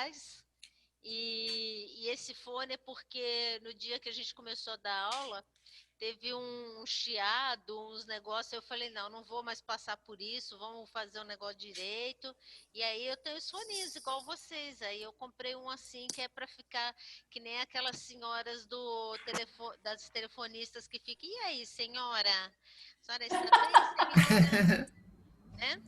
Gás. E esse fone é porque no dia que a gente começou a dar aula, teve um chiado, uns negócios. Eu falei, não vou mais passar por isso, vamos fazer o negócio direito. E aí eu tenho os fones igual vocês. Aí eu comprei um assim que é para ficar que nem aquelas senhoras das telefonistas que ficam. E aí, senhora? A senhora está bem, senhora? Né?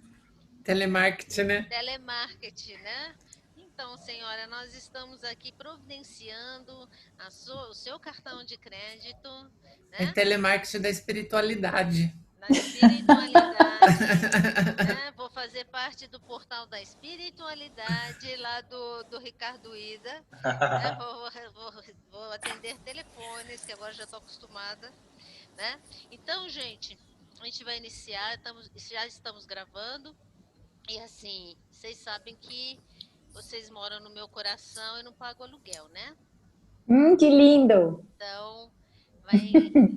Telemarketing, né? Telemarketing, né? Então, senhora, nós estamos aqui providenciando o seu cartão de crédito, É né? telemarketing da espiritualidade. Na espiritualidade, né? Vou fazer parte do portal da espiritualidade lá do Ricardo Ida, né? Vou atender telefones, que agora já estou acostumada, né? Então, gente, a gente vai iniciar, já estamos gravando. E assim, vocês sabem que vocês moram no meu coração e não pagam aluguel, né? Que lindo! Então,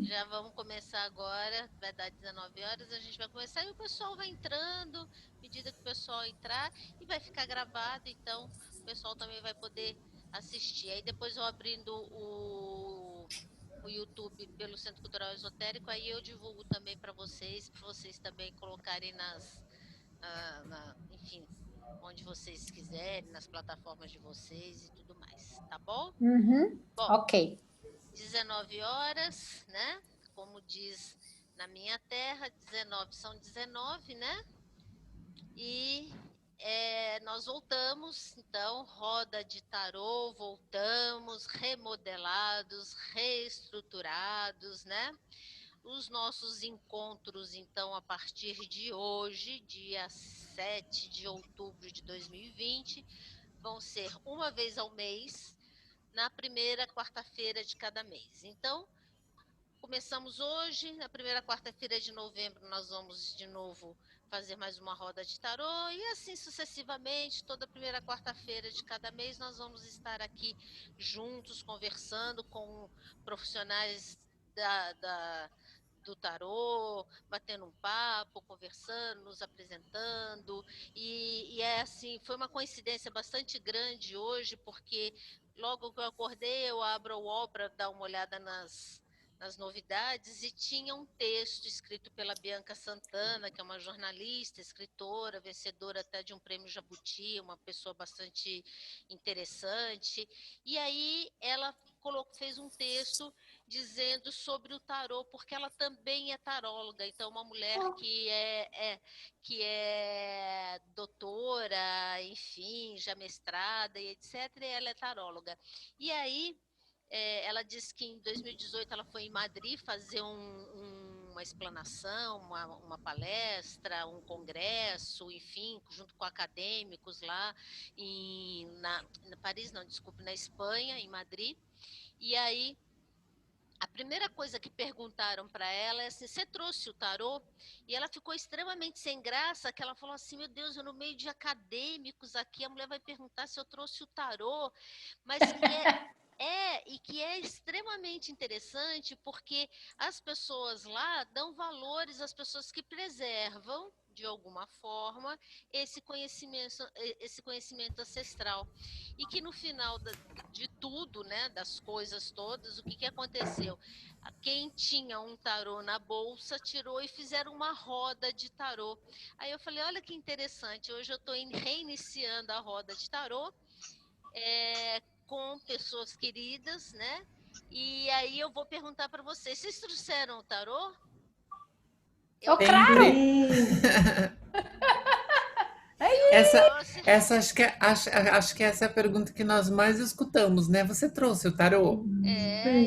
já vamos começar agora, vai dar 19 horas, a gente vai começar e o pessoal vai entrando, à medida que o pessoal entrar, e vai ficar gravado, então o pessoal também vai poder assistir. Aí depois eu abrindo o YouTube pelo Centro Cultural Esotérico, aí eu divulgo também para vocês também colocarem enfim, onde vocês quiserem, nas plataformas de vocês e tudo mais, tá bom? Bom, Ok. 19 horas, né? Como diz na minha terra, 19 são 19, né? E nós voltamos, então, roda de tarô, voltamos, remodelados, reestruturados, né? Os nossos encontros, então, a partir de hoje, dia 7 de outubro de 2020, vão ser uma vez ao mês, na primeira quarta-feira de cada mês. Então, começamos hoje, na primeira quarta-feira de novembro, nós vamos de novo fazer mais uma roda de tarô, e assim sucessivamente, toda primeira quarta-feira de cada mês, nós vamos estar aqui juntos, conversando com profissionais do tarô, batendo um papo, conversando, nos apresentando, e é assim, foi uma coincidência bastante grande hoje, porque logo que eu acordei, eu abro o UOL para dar uma olhada nas novidades, e tinha um texto escrito pela Bianca Santana, que é uma jornalista, escritora, vencedora até de um prêmio Jabuti, uma pessoa bastante interessante, e aí ela fez um texto dizendo sobre o tarô, porque ela também é taróloga, então uma mulher que é doutora, enfim, já mestrada e etc, e ela é taróloga. E aí ela disse que em 2018 ela foi em Madrid fazer uma explanação, uma palestra, um congresso, enfim, junto com acadêmicos lá na Paris, não, desculpe, na Espanha, em Madrid. E aí a primeira coisa que perguntaram para ela é assim: você trouxe o tarô? E ela ficou extremamente sem graça, que ela falou assim: meu Deus, eu no meio de acadêmicos aqui, a mulher vai perguntar se eu trouxe o tarô, mas e que é extremamente interessante, porque as pessoas lá dão valores às pessoas que preservam, de alguma forma, esse conhecimento ancestral. E que no final de tudo, né, das coisas todas, o que aconteceu? Quem tinha um tarô na bolsa tirou e fizeram uma roda de tarô. Aí eu falei, olha que interessante, hoje eu estou reiniciando a roda de tarô, com pessoas queridas, né? E aí eu vou perguntar para vocês trouxeram o tarô? Oh, Sempre. claro! Eu Essa, trouxe. essa acho que essa é a pergunta que nós mais escutamos, né? Você trouxe o tarô?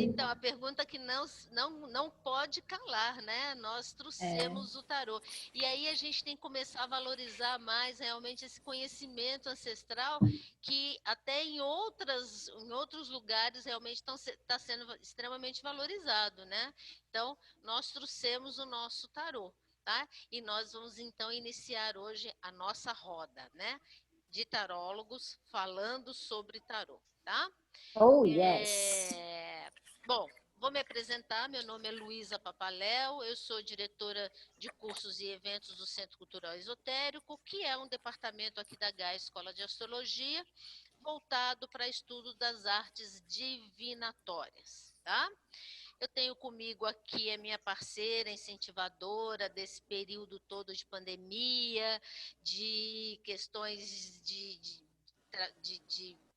Então, a pergunta que não pode calar, né? Nós trouxemos o tarô. E aí a gente tem que começar a valorizar mais realmente esse conhecimento ancestral, que até em outros lugares realmente está sendo extremamente valorizado, né? Então, nós trouxemos o nosso tarô, tá? E nós vamos então iniciar hoje a nossa roda, né? De tarólogos falando sobre tarô, tá? Oh, yes. Bom, vou me apresentar. Meu nome é Luísa Papaléu, eu sou diretora de cursos e eventos do Centro Cultural Esotérico, que é um departamento aqui da GAE Escola de Astrologia, voltado para estudo das artes divinatórias, tá? Eu tenho comigo aqui a minha parceira, incentivadora desse período todo de pandemia, de questões de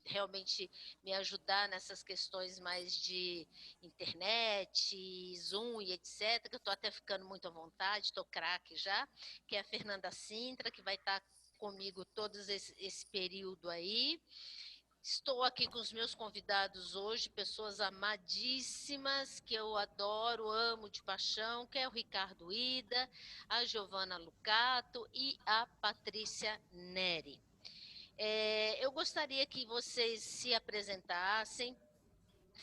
realmente me ajudar nessas questões mais de internet, Zoom e etc., que eu estou até ficando muito à vontade, estou craque já, que é a Fernanda Sintra, que vai estar comigo todo esse período aí. Estou aqui com os meus convidados hoje, pessoas amadíssimas, que eu adoro, amo de paixão, que é o Ricardo Ida, a Giovana Lucato e a Patrícia Neri. Eu gostaria que vocês se apresentassem,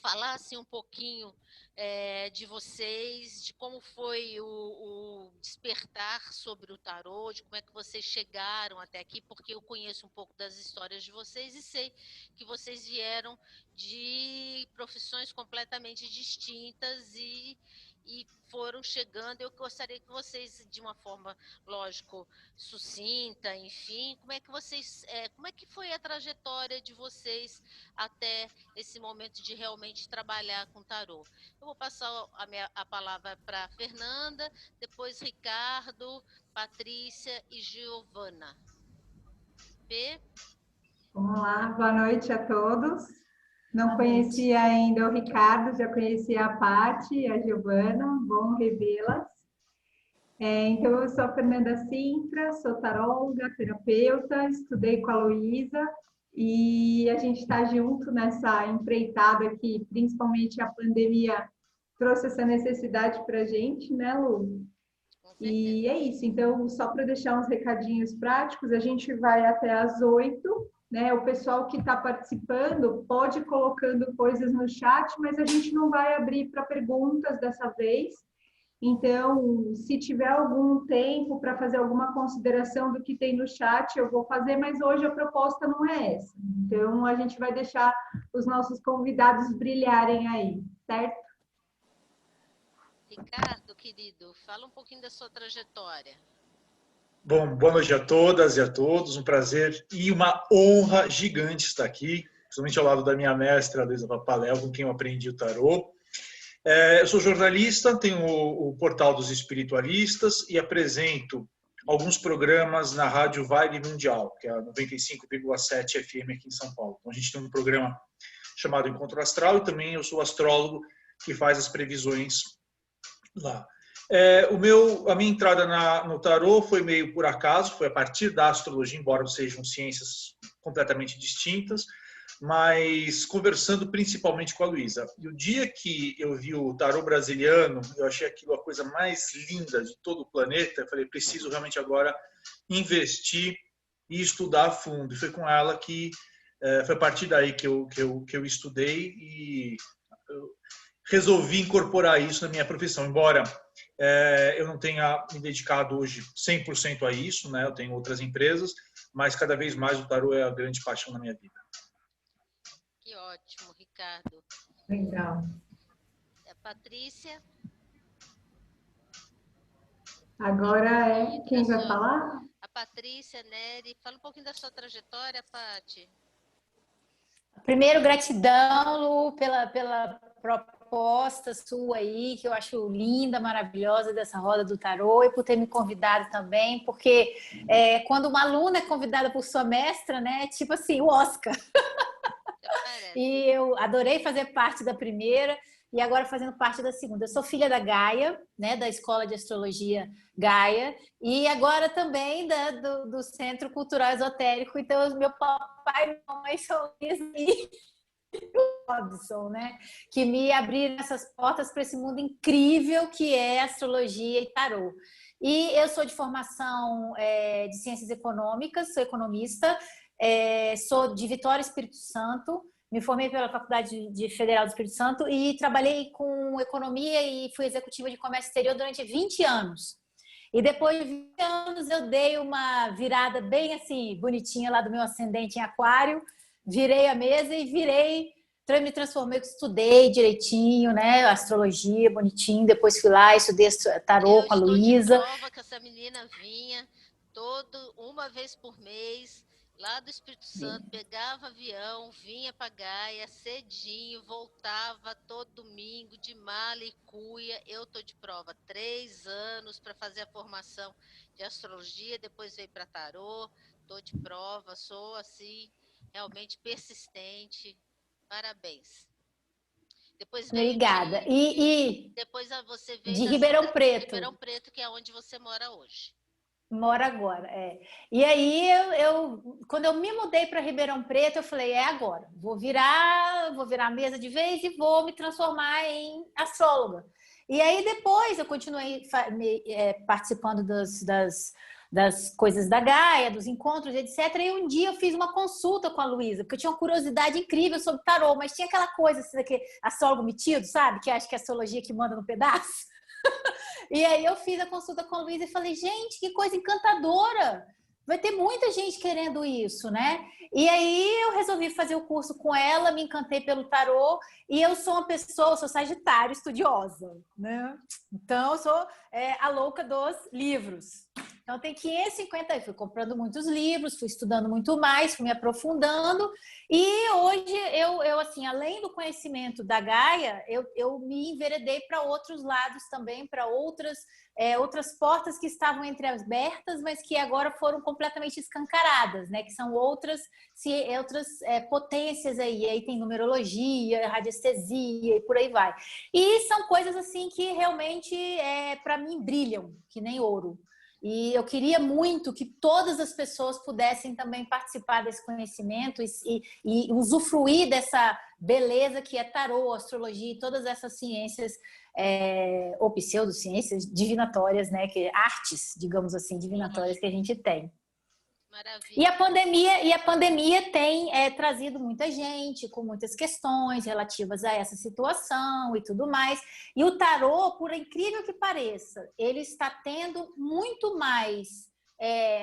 falassem um pouquinho de vocês, de como foi o despertar sobre o tarô, de como é que vocês chegaram até aqui, porque eu conheço um pouco das histórias de vocês e sei que vocês vieram de profissões completamente distintas e foram chegando. Eu gostaria que vocês, de uma forma, lógico, sucinta, enfim, como é que foi a trajetória de vocês até esse momento de realmente trabalhar com tarô? Eu vou passar a palavra para Fernanda, depois Ricardo, Patrícia e Giovana. Fê? Vamos lá, boa noite a todos. Não conhecia ainda o Ricardo, já conhecia a Paty e a Giovana, bom revê-las. Então, eu sou a Fernanda Sintra, sou taróloga, terapeuta, estudei com a Luísa e a gente está junto nessa empreitada que, principalmente a pandemia, trouxe essa necessidade para a gente, né, Lu? E é isso, então, só para deixar uns recadinhos práticos, a gente vai até às 8h, né? O pessoal que está participando pode ir colocando coisas no chat, mas a gente não vai abrir para perguntas dessa vez. Então, se tiver algum tempo para fazer alguma consideração do que tem no chat, eu vou fazer, mas hoje a proposta não é essa. Então, a gente vai deixar os nossos convidados brilharem aí, certo? Ricardo, querido, fala um pouquinho da sua trajetória. Bom, boa noite a todas e a todos, um prazer e uma honra gigante estar aqui, principalmente ao lado da minha mestra, Luísa Papaléu, com quem eu aprendi o tarô. Eu sou jornalista, tenho o Portal dos Espiritualistas e apresento alguns programas na Rádio Vibe Mundial, que é a 95,7 FM aqui em São Paulo. Então, a gente tem um programa chamado Encontro Astral e também eu sou astrólogo que faz as previsões lá. A minha entrada no tarô foi meio por acaso, foi a partir da astrologia, embora sejam ciências completamente distintas, mas conversando principalmente com a Luísa. E o dia que eu vi o tarô brasiliano, eu achei aquilo a coisa mais linda de todo o planeta. Eu falei, preciso realmente agora investir e estudar a fundo. E foi com ela que, foi a partir daí que eu estudei e eu resolvi incorporar isso na minha profissão. Embora eu não tenha me dedicado hoje 100% a isso, né? Eu tenho outras empresas, mas cada vez mais o tarô é a grande paixão na minha vida. Que ótimo, Ricardo. Legal. Patrícia? Agora quem vai falar? A Patrícia Neri. Fala um pouquinho da sua trajetória, Paty. Primeiro, gratidão, Lu, pela proposta sua aí, que eu acho linda, maravilhosa, dessa roda do tarô, e por ter me convidado também, porque quando uma aluna é convidada por sua mestra, né, tipo assim, o Oscar. E eu adorei fazer parte da primeira e agora fazendo parte da segunda. Eu sou filha da Gaia, né, da Escola de Astrologia Gaia, e agora também do Centro Cultural Esotérico. Então, meu papai e mamãe são e o Robson, né, que me abriram essas portas para esse mundo incrível que é astrologia e tarô. E eu sou de formação de ciências econômicas, sou economista, sou de Vitória, Espírito Santo. Me formei pela Faculdade Federal do Espírito Santo e trabalhei com economia e fui executiva de comércio exterior durante 20 anos. E depois de 20 anos eu dei uma virada bem assim, bonitinha lá do meu ascendente em aquário, virei a mesa e me transformei, estudei direitinho, né, astrologia, bonitinho, depois fui lá, estudei tarô com a Luísa. Eu estou de prova que essa menina vinha uma vez por mês lá do Espírito Santo, pegava avião, vinha para Gaia cedinho, voltava todo domingo de mala e cuia. Eu tô de prova 3 anos para fazer a formação de astrologia, depois veio para tarô. Tô de prova, sou assim realmente persistente. Parabéns. Depois veio Obrigada. E depois você veio de da Ribeirão cidade de Preto. Ribeirão Preto, que é onde você mora hoje. Mora agora, é. E aí quando eu me mudei para Ribeirão Preto, eu falei, é agora, vou virar a mesa de vez e vou me transformar em astróloga. E aí depois eu continuei participando das coisas da Gaia, dos encontros, etc. E um dia eu fiz uma consulta com a Luísa, porque eu tinha uma curiosidade incrível sobre tarô, mas tinha aquela coisa assim, daquele astrólogo metido, sabe? Que acha que é a astrologia que manda no pedaço. E aí eu fiz a consulta com a Luísa e falei, gente, que coisa encantadora! Vai ter muita gente querendo isso, né? E aí eu resolvi fazer o curso com ela, me encantei pelo tarô, e eu sou uma pessoa, eu sou sagitário, estudiosa, né? Então eu sou a louca dos livros. Então tem 550, fui comprando muitos livros, fui estudando muito mais, fui me aprofundando, e hoje eu assim, além do conhecimento da Gaia, eu me enveredei para outros lados também, para outras portas que estavam entreabertas, mas que agora foram completamente escancaradas, né? Que são outras potências aí. Aí tem numerologia, radiestesia e por aí vai. E são coisas assim que realmente, para mim, brilham, que nem ouro. E eu queria muito que todas as pessoas pudessem também participar desse conhecimento e usufruir dessa beleza que é tarô, astrologia e todas essas ciências ou pseudociências divinatórias, né? Artes, digamos assim, divinatórias que a gente tem. Maravilha. E a pandemia tem trazido muita gente com muitas questões relativas a essa situação e tudo mais. E o tarô, por incrível que pareça, ele está tendo muito mais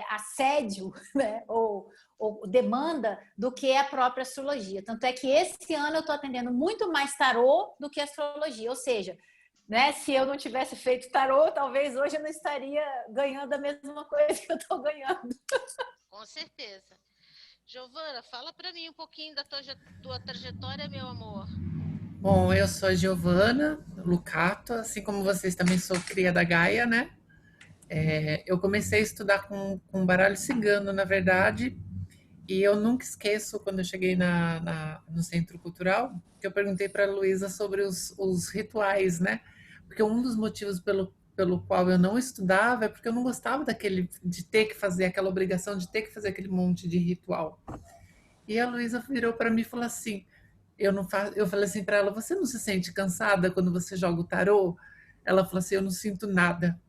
assédio, né? ou demanda do que a própria astrologia. Tanto é que esse ano eu estou atendendo muito mais tarô do que astrologia. Ou seja, né, se eu não tivesse feito tarô, talvez hoje eu não estaria ganhando a mesma coisa que eu estou ganhando. Com certeza. Giovana, fala para mim um pouquinho da tua trajetória, meu amor. Bom, eu sou a Giovana Lucato, assim como vocês também sou cria da Gaia, né? Eu comecei a estudar com baralho cigano, na verdade, e eu nunca esqueço quando eu cheguei no Centro Cultural, que eu perguntei para a Luísa sobre os rituais, né? Porque um dos motivos pelo qual eu não estudava é porque eu não gostava de ter que fazer aquela obrigação de ter que fazer aquele monte de ritual. E a Luísa virou para mim e falou assim: eu falei assim para ela, você não se sente cansada quando você joga o tarô? Ela falou assim, eu não sinto nada.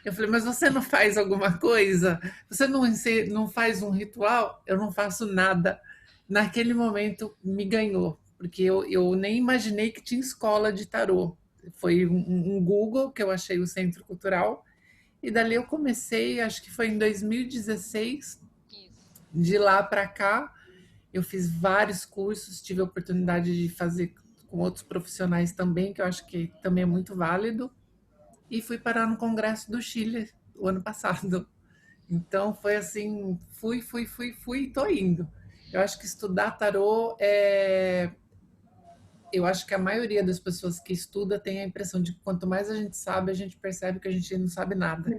Eu falei, mas você não faz alguma coisa? Você não faz um ritual? Eu não faço nada. Naquele momento me ganhou, porque eu nem imaginei que tinha escola de tarô. Foi um Google que eu achei o Centro Cultural, e dali eu comecei, acho que foi em 2016. Isso. De lá para cá, eu fiz vários cursos, tive a oportunidade de fazer com outros profissionais também, que eu acho que também é muito válido, e fui parar no Congresso do Chile o ano passado. Então foi assim, fui e tô indo. Eu acho que estudar tarô eu acho que a maioria das pessoas que estuda tem a impressão de que quanto mais a gente sabe, a gente percebe que a gente não sabe nada.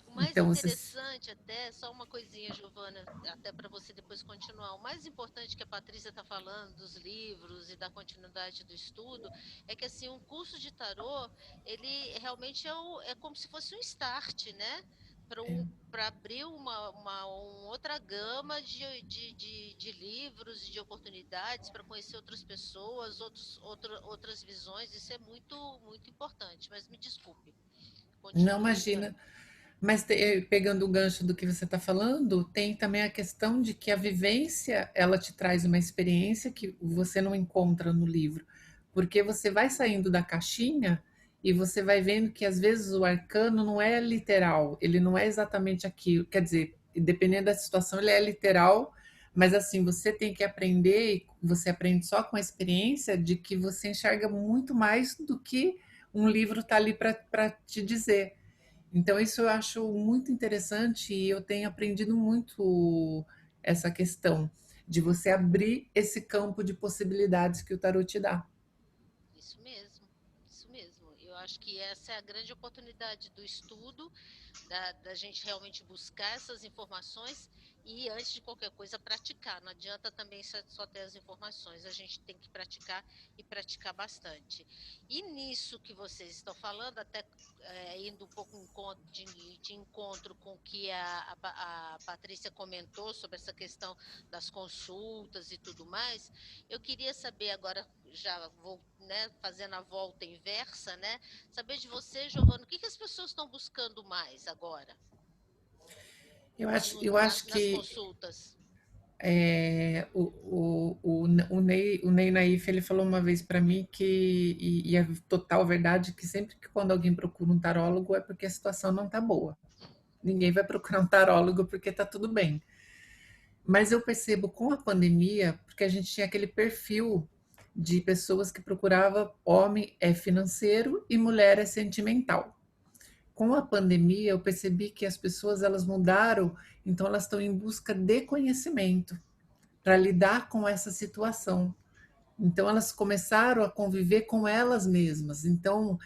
O mais Então vocês interessante até, só uma coisinha, Giovana, até para você depois continuar, o mais importante que a Patrícia está falando dos livros e da continuidade do estudo, é que assim, um curso de tarô, ele realmente é como se fosse um start, né? Para abrir uma outra gama de livros e de oportunidades para conhecer outras pessoas, outras visões, isso é muito, muito importante, mas me desculpe, não continue. imagina. Mas pegando o gancho do que você está falando, tem também a questão de que a vivência ela te traz uma experiência que você não encontra no livro, porque você vai saindo da caixinha e você vai vendo que às vezes o arcano não é literal, ele não é exatamente aquilo, quer dizer, dependendo da situação, ele é literal, mas assim, você tem que aprender, e você aprende só com a experiência de que você enxerga muito mais do que um livro está ali para te dizer. Então, isso eu acho muito interessante e eu tenho aprendido muito essa questão de você abrir esse campo de possibilidades que o tarot te dá. Isso mesmo, isso mesmo. Eu acho que essa é a grande oportunidade do estudo, da gente realmente buscar essas informações e, antes de qualquer coisa, praticar. Não adianta também só ter as informações, a gente tem que praticar e praticar bastante. E nisso que vocês estão falando, até indo um pouco de encontro com o que a Patrícia comentou sobre essa questão das consultas e tudo mais, eu queria saber agora, já vou, né, fazendo a volta inversa, né, saber de você, Giovana, o que as pessoas estão buscando mais agora? Eu acho Nas que consultas. o Ney Naif, ele falou uma vez para mim que, e é total verdade, que sempre que quando alguém procura um tarólogo é porque a situação não tá boa. Ninguém vai procurar um tarólogo porque tá tudo bem. Mas eu percebo com a pandemia, porque a gente tinha aquele perfil de pessoas que procurava homem é financeiro e mulher é sentimental. Com a pandemia, eu percebi que as pessoas elas mudaram, então elas estão em busca de conhecimento para lidar com essa situação. Então elas começaram a conviver com elas mesmas. Então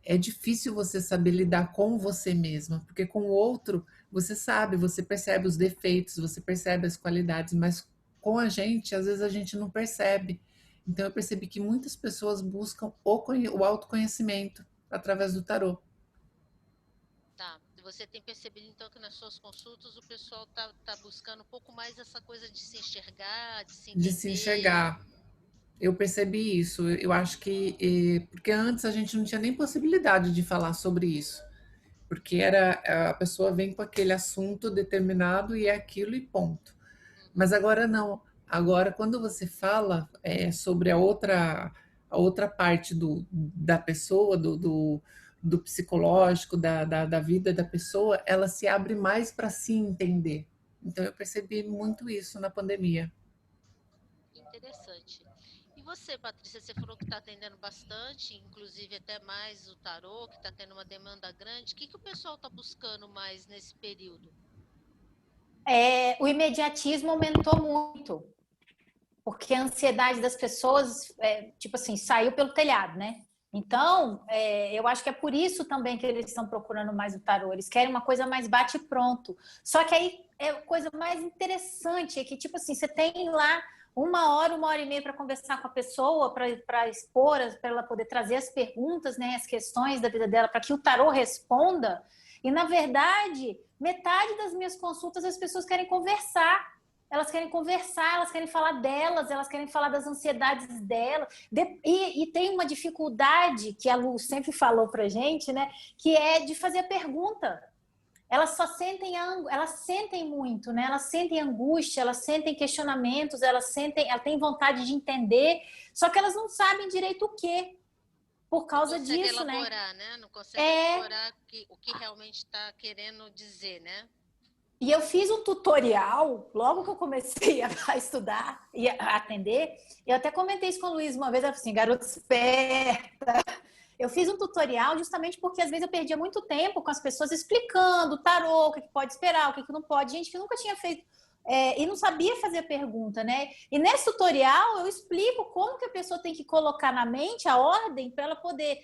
é difícil você saber lidar com você mesma, porque com o outro você sabe, você percebe os defeitos, você percebe as qualidades, mas com a gente, às vezes a gente não percebe. Então eu percebi que muitas pessoas buscam o autoconhecimento através do tarô. Tá. Você tem percebido, então, que nas suas consultas o pessoal tá buscando um pouco mais essa coisa de se enxergar, de se De se entender. enxergar. Eu percebi isso. Eu acho que porque antes a gente não tinha nem possibilidade de falar sobre isso, porque era a pessoa vem com aquele assunto determinado e é aquilo e ponto. Mas Uhum. agora não. Agora, quando você fala sobre a outra parte da pessoa, do psicológico, da vida da pessoa, ela se abre mais para se entender. Então, eu percebi muito isso na pandemia. Interessante. E você, Patrícia, você falou que está atendendo bastante, inclusive até mais o tarô, que está tendo uma demanda grande. O que o pessoal está buscando mais nesse período? O imediatismo aumentou muito, porque a ansiedade das pessoas, tipo assim, saiu pelo telhado, né? Então, eu acho que é por isso também que eles estão procurando mais o tarô. Eles querem uma coisa mais bate-pronto. Só que aí é a coisa mais interessante, é que, tipo assim, você tem lá 1 hora e meia para conversar com a pessoa, para expor, para ela poder trazer as perguntas, né, as questões da vida dela, para que o tarô responda. E, na verdade, metade das minhas consultas as pessoas querem conversar. Elas querem conversar, elas querem falar delas, elas querem falar das ansiedades delas. E tem uma dificuldade que a Lu sempre falou pra gente, né? Que é de fazer a pergunta. Elas só sentem elas sentem muito, né? Elas sentem angústia, elas sentem questionamentos, elas têm vontade de entender, só que elas não sabem direito o quê. Por causa disso, né? Não consegue elaborar, né? Não consegue elaborar o que realmente está querendo dizer, né? E eu fiz um tutorial, logo que eu comecei a estudar e a atender, eu até comentei isso com o Luiz uma vez, assim, garota esperta. Eu fiz um tutorial justamente porque às vezes eu perdia muito tempo com as pessoas explicando o tarô, o que pode esperar, o que não pode. Gente que nunca tinha feito e não sabia fazer a pergunta, né? E nesse tutorial eu explico como que a pessoa tem que colocar na mente a ordem para ela poder...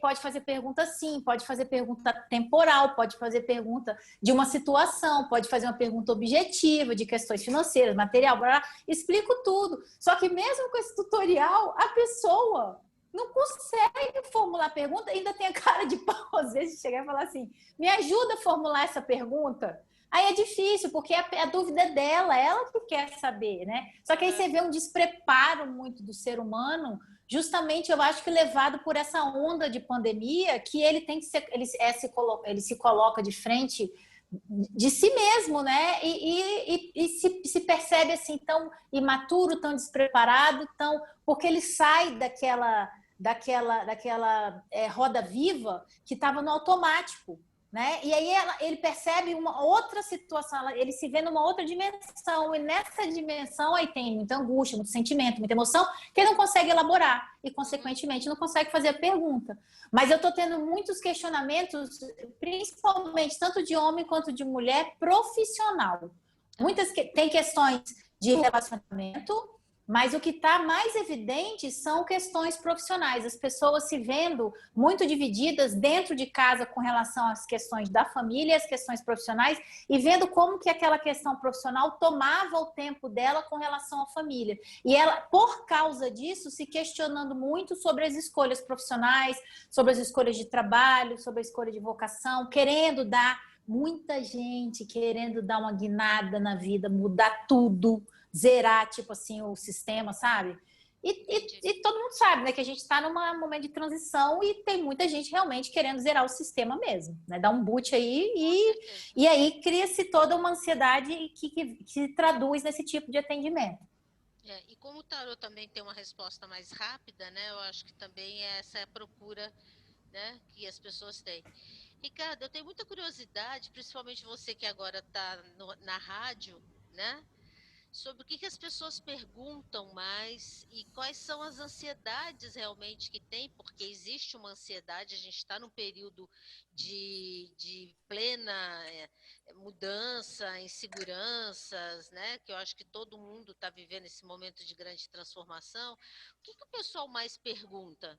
Pode fazer pergunta sim, pode fazer pergunta temporal, pode fazer pergunta de uma situação, pode fazer uma pergunta objetiva, de questões financeiras, material, blá, blá, explico tudo. Só que mesmo com esse tutorial, a pessoa não consegue formular a pergunta, ainda tem a cara de pau, às vezes, de chegar e falar assim, me ajuda a formular essa pergunta? Aí é difícil, porque a dúvida é dela, ela que quer saber, né? Só que aí você vê um despreparo muito do ser humano, justamente, eu acho que levado por essa onda de pandemia, que ele tem que ser, ele se coloca de frente de si mesmo, né? E se percebe assim tão imaturo, tão despreparado, porque ele sai daquela roda viva que estava no automático. Né? E aí ele percebe uma outra situação, ele se vê numa outra dimensão, e nessa dimensão aí tem muita angústia, muito sentimento, muita emoção, que ele não consegue elaborar e, consequentemente, não consegue fazer a pergunta. Mas eu estou tendo muitos questionamentos, principalmente tanto de homem quanto de mulher profissional. Tem questões de relacionamento, mas o que está mais evidente são questões profissionais. As pessoas se vendo muito divididas dentro de casa com relação às questões da família, as questões profissionais, e vendo como que aquela questão profissional tomava o tempo dela com relação à família. E ela, por causa disso, se questionando muito sobre as escolhas profissionais, sobre as escolhas de trabalho, sobre a escolha de vocação, querendo dar, muita gente querendo dar uma guinada na vida, mudar tudo, zerar, tipo assim, o sistema, sabe? E todo mundo sabe, né, que a gente está num momento de transição e tem muita gente realmente querendo zerar o sistema mesmo, né? Dar um boot aí e aí cria-se toda uma ansiedade que se traduz nesse tipo de atendimento. E como o tarô também tem uma resposta mais rápida, né? Eu acho que também essa é a procura, né, que as pessoas têm. Ricardo, eu tenho muita curiosidade, principalmente você que agora está na rádio, né? Sobre o que as pessoas perguntam mais e quais são as ansiedades realmente que tem, porque existe uma ansiedade, a gente está num período de plena mudança, inseguranças, né? Que eu acho que todo mundo está vivendo esse momento de grande transformação. O que o pessoal mais pergunta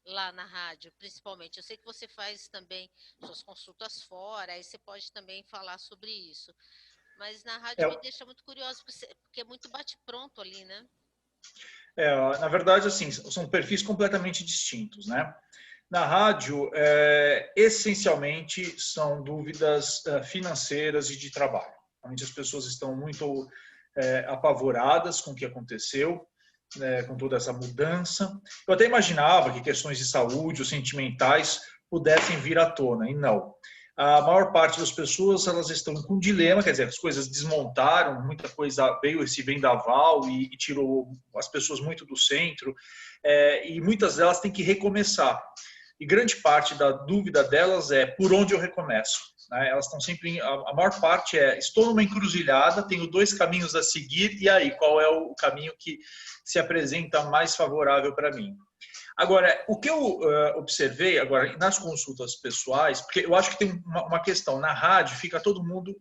lá na rádio, principalmente? Eu sei que você faz também suas consultas fora, aí você pode também falar sobre isso. Mas na rádio me deixa muito curioso, porque é muito bate-pronto ali, né? Na verdade, assim, são perfis completamente distintos, né? Na rádio, essencialmente, são dúvidas financeiras e de trabalho. Realmente as pessoas estão muito apavoradas com o que aconteceu, com toda essa mudança. Eu até imaginava que questões de saúde ou sentimentais pudessem vir à tona, e não. A maior parte das pessoas, elas estão com um dilema, quer dizer, as coisas desmontaram, muita coisa veio esse vendaval e tirou as pessoas muito do centro, e muitas delas têm que recomeçar. E grande parte da dúvida delas é por onde eu recomeço, né? Elas estão sempre, a maior parte estou numa encruzilhada, tenho 2 caminhos a seguir, e aí, qual é o caminho que se apresenta mais favorável para mim? Agora, o que eu observei agora nas consultas pessoais, porque eu acho que tem uma questão, na rádio fica todo mundo,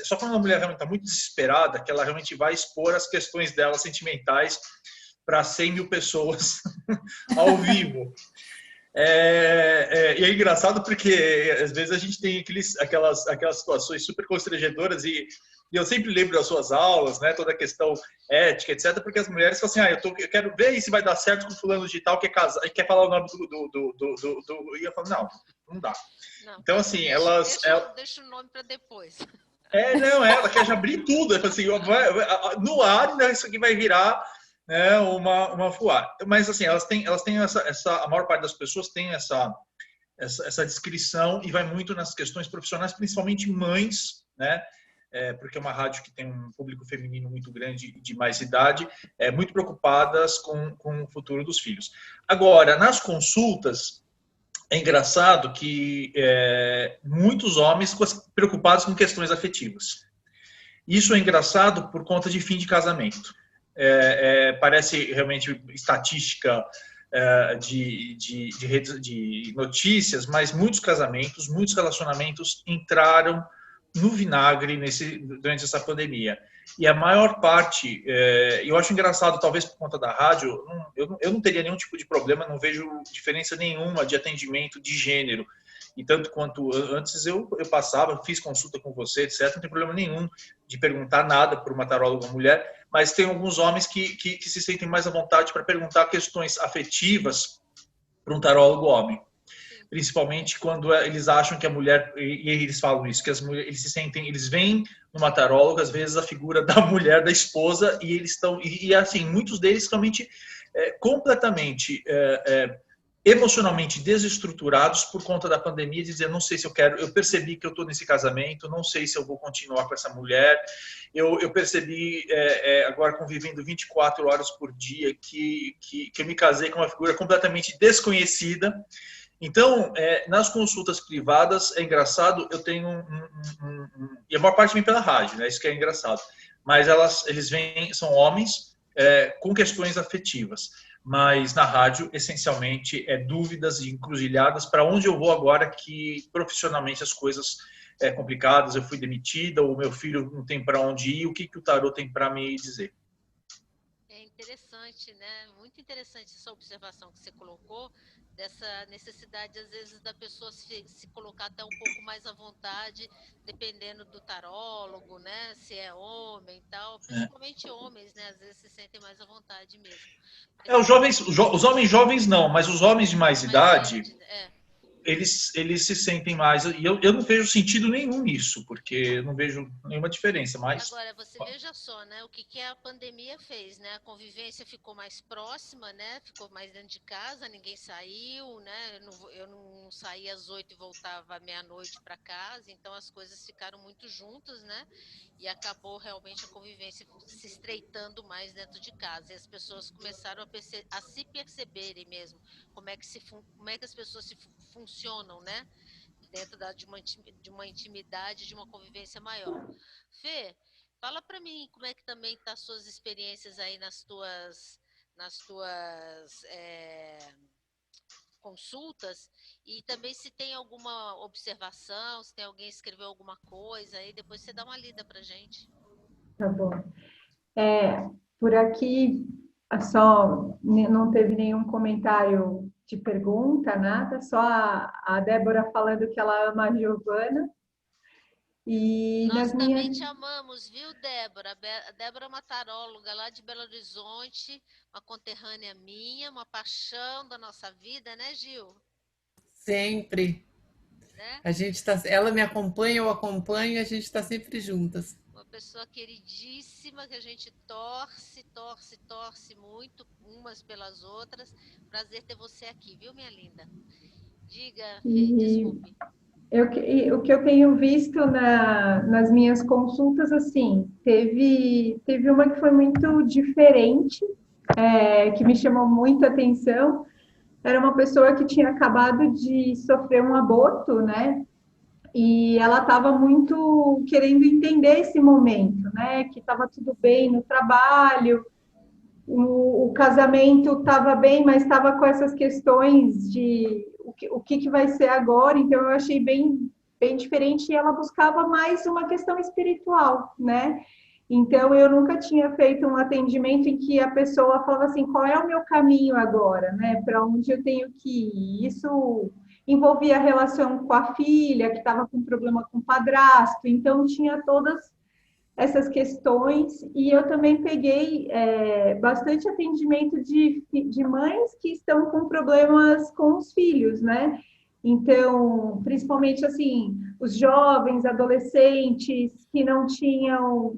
só quando a mulher realmente está muito desesperada, que ela realmente vai expor as questões dela sentimentais para 100 mil pessoas ao vivo. E é engraçado porque às vezes a gente tem aquelas situações super constrangedoras e eu sempre lembro das suas aulas, né, toda a questão ética, etc, porque as mulheres falam assim, eu quero ver se vai dar certo com fulano de tal, quer falar o nome do... E eu falo, não dá. Não, então, assim, Deixa o nome para depois. Ela quer já abrir tudo. Ela fala assim, no ar, né, isso aqui vai virar... uma fuar. Mas assim, elas têm a maior parte das pessoas tem essa descrição e vai muito nas questões profissionais, principalmente mães, né? Porque é uma rádio que tem um público feminino muito grande de mais idade, muito preocupadas com o futuro dos filhos. Agora, nas consultas, é engraçado que muitos homens preocupados com questões afetivas. Isso é engraçado por conta de fim de casamento. Parece realmente estatística de notícias, mas muitos casamentos, muitos relacionamentos entraram no vinagre durante essa pandemia. E a maior parte, eu acho engraçado, talvez por conta da rádio, eu não teria nenhum tipo de problema, não vejo diferença nenhuma de atendimento de gênero. E tanto quanto antes eu passava, fiz consulta com você, etc. Não tem problema nenhum de perguntar nada para uma taróloga mulher, mas tem alguns homens que se sentem mais à vontade para perguntar questões afetivas para um tarólogo homem. Principalmente quando eles acham que a mulher, e eles falam isso, que as mulheres eles veem numa taróloga, às vezes, a figura da mulher, da esposa, e eles estão, e assim, muitos deles realmente completamente emocionalmente desestruturados por conta da pandemia, de dizer, não sei se eu quero, eu percebi que eu estou nesse casamento, não sei se eu vou continuar com essa mulher, eu percebi, agora convivendo 24 horas por dia, que eu me casei com uma figura completamente desconhecida. Então, nas consultas privadas, é engraçado, eu tenho e a maior parte vem pela rádio, né? Isso que é engraçado, mas eles vêm, são homens com questões afetivas. Mas na rádio, essencialmente, dúvidas e encruzilhadas para onde eu vou agora que profissionalmente as coisas complicadas, eu fui demitida, ou meu filho não tem para onde ir, o que o tarô tem para me dizer? É interessante, né? Muito interessante essa observação que você colocou, dessa necessidade, às vezes, da pessoa se colocar até um pouco mais à vontade, dependendo do tarólogo, né? Se é homem e tal, principalmente homens, né? Às vezes se sentem mais à vontade mesmo. Os jovens, os homens jovens não, mas os homens de mais idade, velhos, eles se sentem mais. E eu não vejo sentido nenhum nisso, porque eu não vejo nenhuma diferença. Mas Agora, você veja só, né, o que a pandemia fez, né? A convivência ficou mais próxima, né? Ficou mais dentro de casa, ninguém saiu, né? Eu não saía às 8 e voltava à meia-noite para casa, então as coisas ficaram muito juntas, né? E acabou realmente a convivência se estreitando mais dentro de casa. E as pessoas começaram a se perceberem mesmo como é que as pessoas funcionam, né? Dentro de uma intimidade, de uma convivência maior. Fê, fala para mim como é que também tá as suas experiências aí nas tuas consultas, e também se tem alguma observação, se tem alguém escreveu alguma coisa, aí depois você dá uma lida pra gente. Tá bom. Por aqui, só não teve nenhum comentário de pergunta, nada, só a Débora falando que ela ama a Giovana. E Nós nas minhas. também te amamos, viu, Débora? A Débora é uma taróloga lá de Belo Horizonte, uma conterrânea minha, uma paixão da nossa vida, né, Gil? Sempre. Né? A gente tá, ela me acompanha, eu acompanho, e a gente está sempre juntas. Uma pessoa queridíssima que a gente torce, torce, torce muito umas pelas outras. Prazer ter você aqui, viu, minha linda? Diga, Fê, E desculpe. o que eu tenho visto nas minhas consultas, assim, teve uma que foi muito diferente, que me chamou muita atenção. Era uma pessoa que tinha acabado de sofrer um aborto, né? E ela estava muito querendo entender esse momento, né? Que estava tudo bem no trabalho, o casamento estava bem, mas estava com essas questões de o que vai ser agora. Então eu achei bem diferente, e ela buscava mais uma questão espiritual, né? Então eu nunca tinha feito um atendimento em que a pessoa falava assim, qual é o meu caminho agora, né? Para onde eu tenho que ir? Isso envolvia a relação com a filha, que estava com problema com o padrasto, então tinha todas essas questões. E eu também peguei bastante atendimento de mães que estão com problemas com os filhos, né? Então, principalmente assim, os jovens, adolescentes que não tinham,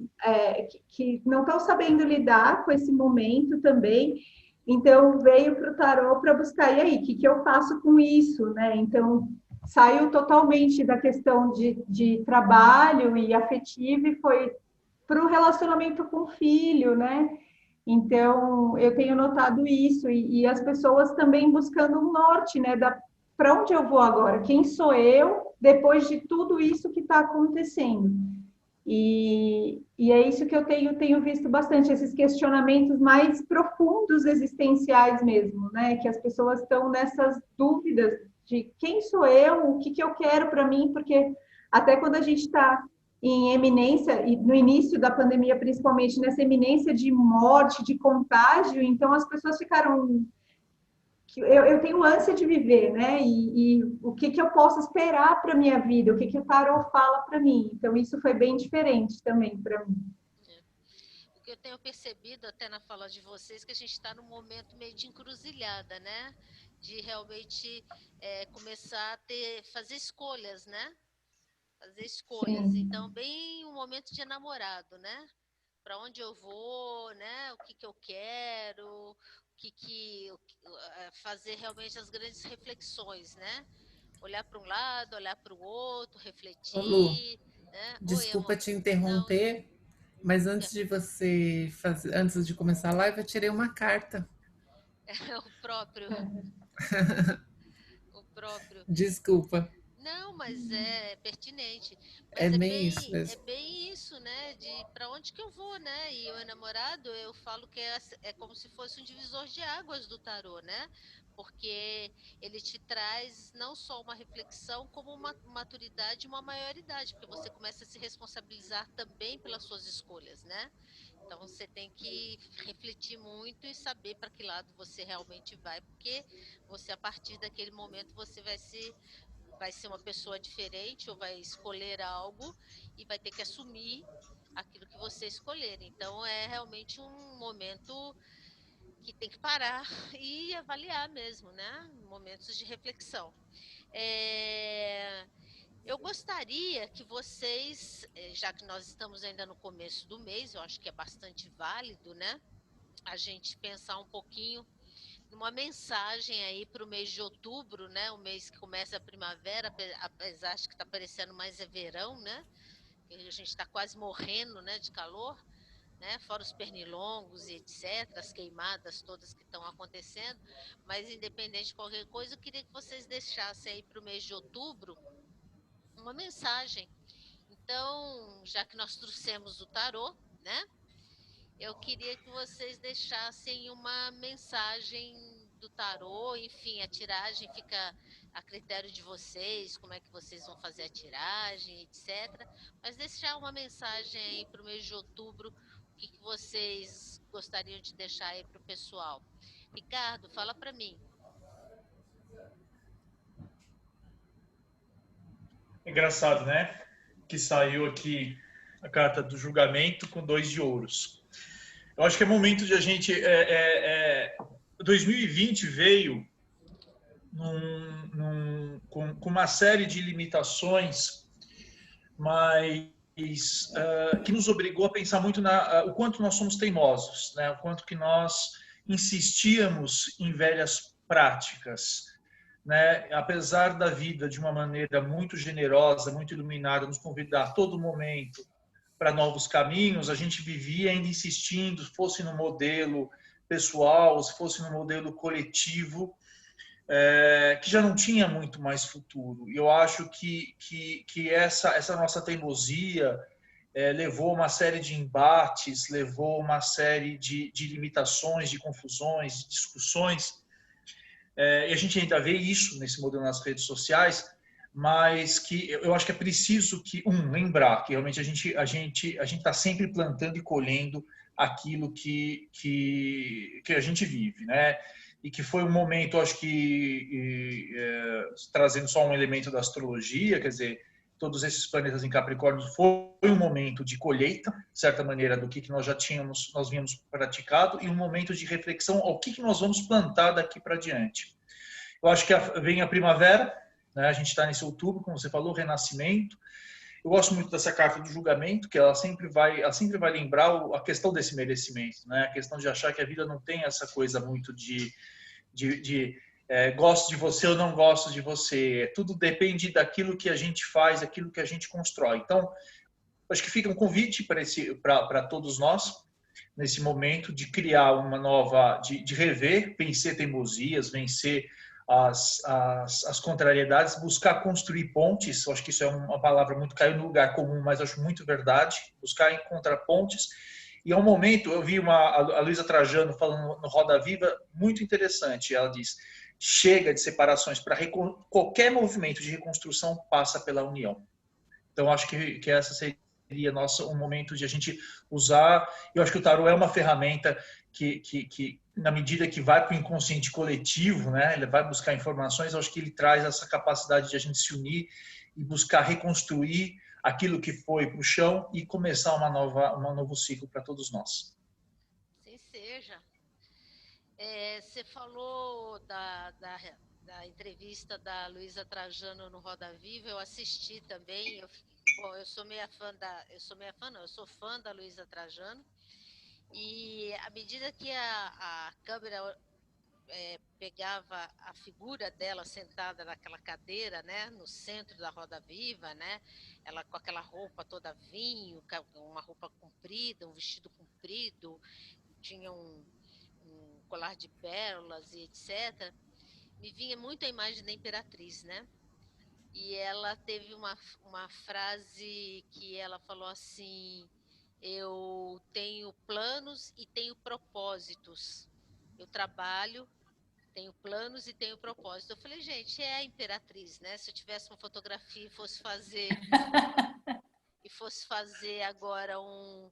que não estão sabendo lidar com esse momento também. Então, veio para o tarô para buscar, e aí, o que eu faço com isso, né? Então, saiu totalmente da questão de trabalho e afetivo e foi para o relacionamento com o filho, né? Então, eu tenho notado isso, e as pessoas também buscando um norte, né? Para onde eu vou agora? Quem sou eu depois de tudo isso que está acontecendo? E é isso que eu tenho visto bastante, esses questionamentos mais profundos existenciais mesmo, né? Que as pessoas estão nessas dúvidas de quem sou eu, o que eu quero para mim, porque até quando a gente está em eminência, e no início da pandemia, principalmente nessa eminência de morte, de contágio, então as pessoas ficaram. Eu tenho ânsia de viver, né? E o que eu posso esperar para a minha vida, o que o tarot fala para mim. Então, isso foi bem diferente também para mim. O que eu tenho percebido até na fala de vocês, que a gente está num momento meio de encruzilhada, né? De realmente começar a fazer escolhas, né? Fazer escolhas. Sim. Então, bem um momento de namorado, né? Para onde eu vou, né? O que eu quero, fazer realmente as grandes reflexões, né? Olhar para um lado, olhar para o outro, Ô, Lu, refletir, né? Oi, desculpa amor. te Não, interromper, mas diga. antes de você fazer, antes de começar a live, eu tirei uma carta. É o próprio, o próprio. Desculpa, Não, mas é pertinente. é Mas é bem isso bem, é mesmo. bem isso, né? De para onde que eu vou, né? E o namorado, eu falo que é como se fosse um divisor de águas do tarô, né? porque ele te traz não só uma reflexão, como uma maturidade e uma maioridade, porque você começa a se responsabilizar também pelas suas escolhas, né? Então você tem que refletir muito e saber para que lado você realmente vai, porque você, a partir daquele momento, você vai ser uma pessoa diferente ou vai escolher algo e vai ter que assumir aquilo que você escolher. Então é realmente um momento que tem que parar e avaliar mesmo, né? Momentos de reflexão. É, eu gostaria que vocês, já que nós estamos ainda no começo do mês, eu acho que é bastante válido, né? A gente pensar um pouquinho numa mensagem aí para o mês de outubro, né? O mês que começa a primavera, apesar de que está parecendo mais verão, né? A gente está quase morrendo, né, de calor, né? Fora os pernilongos e etc, as queimadas todas que estão acontecendo. Mas independente de qualquer coisa, eu queria que vocês deixassem aí para o mês de outubro uma mensagem. Então, já que nós trouxemos o tarô, né? Eu queria que vocês deixassem uma mensagem do tarô, enfim, a tiragem fica a critério de vocês, como é que vocês vão fazer a tiragem, etc. Mas deixar uma mensagem aí para o mês de outubro, o que vocês gostariam de deixar aí para o pessoal. Ricardo, fala para mim. Engraçado, né? Que saiu aqui a carta do julgamento com 2 de ouros. Eu acho que é momento de a gente. 2020 veio com uma série de limitações, mas que nos obrigou a pensar muito o quanto nós somos teimosos, né? O quanto que nós insistíamos em velhas práticas, né? Apesar da vida de uma maneira muito generosa, muito iluminada, nos convidar a todo momento para novos caminhos, a gente vivia ainda insistindo, fosse no modelo pessoal, se fosse no modelo coletivo, que já não tinha muito mais futuro. E eu acho que essa nossa teimosia levou uma série de embates, levou uma série de limitações, de confusões, de discussões, e a gente ainda vê isso nesse modelo nas redes sociais, mas que eu acho que é preciso lembrar que realmente a gente está sempre plantando e colhendo aquilo que a gente vive, né? E que foi um momento, acho que trazendo só um elemento da astrologia, quer dizer, todos esses planetas em Capricórnio, foi um momento de colheita, de certa maneira, do que nós já tínhamos, nós vínhamos praticado, e um momento de reflexão ao que nós vamos plantar daqui para diante. Eu acho que vem a primavera, né? A gente está nesse outubro, como você falou, renascimento. Eu gosto muito dessa carta do julgamento, que ela sempre vai lembrar a questão desse merecimento, né? A questão de achar que a vida não tem essa coisa muito de gosto de você ou não gosto de você. Tudo depende daquilo que a gente faz, daquilo que a gente constrói. Então, acho que fica um convite para todos nós, nesse momento, de criar uma nova, de rever, vencer teimosias, vencer as contrariedades, buscar construir pontes. Eu acho que isso é uma palavra muito caiu no lugar comum, mas eu acho muito verdade. Buscar encontrar pontes. E é um momento, eu vi a Luísa Trajano falando no Roda Viva, muito interessante. Ela diz: chega de separações, para qualquer movimento de reconstrução passa pela união. Então, acho que essa seria um momento de a gente usar. Eu acho que o tarô é uma ferramenta que na medida que vai para o inconsciente coletivo, né, ele vai buscar informações, eu acho que ele traz essa capacidade de a gente se unir e buscar reconstruir aquilo que foi para o chão e começar um novo ciclo para todos nós. Sim, seja. Você falou da entrevista da Luísa Trajano no Roda Viva, eu assisti também. Bom, eu sou fã da Luísa Trajano. E à medida que a câmera pegava a figura dela sentada naquela cadeira, né, no centro da Roda Viva, né, ela com aquela roupa toda vinho, uma roupa comprida, um vestido comprido, tinha um colar de pérolas e etc., me vinha muito a imagem da Imperatriz, né? E ela teve uma frase que ela falou assim: eu tenho planos e tenho propósitos. Eu trabalho, tenho planos e tenho propósito. Eu falei, gente, é a Imperatriz, né? Se eu tivesse uma fotografia e fosse fazer agora um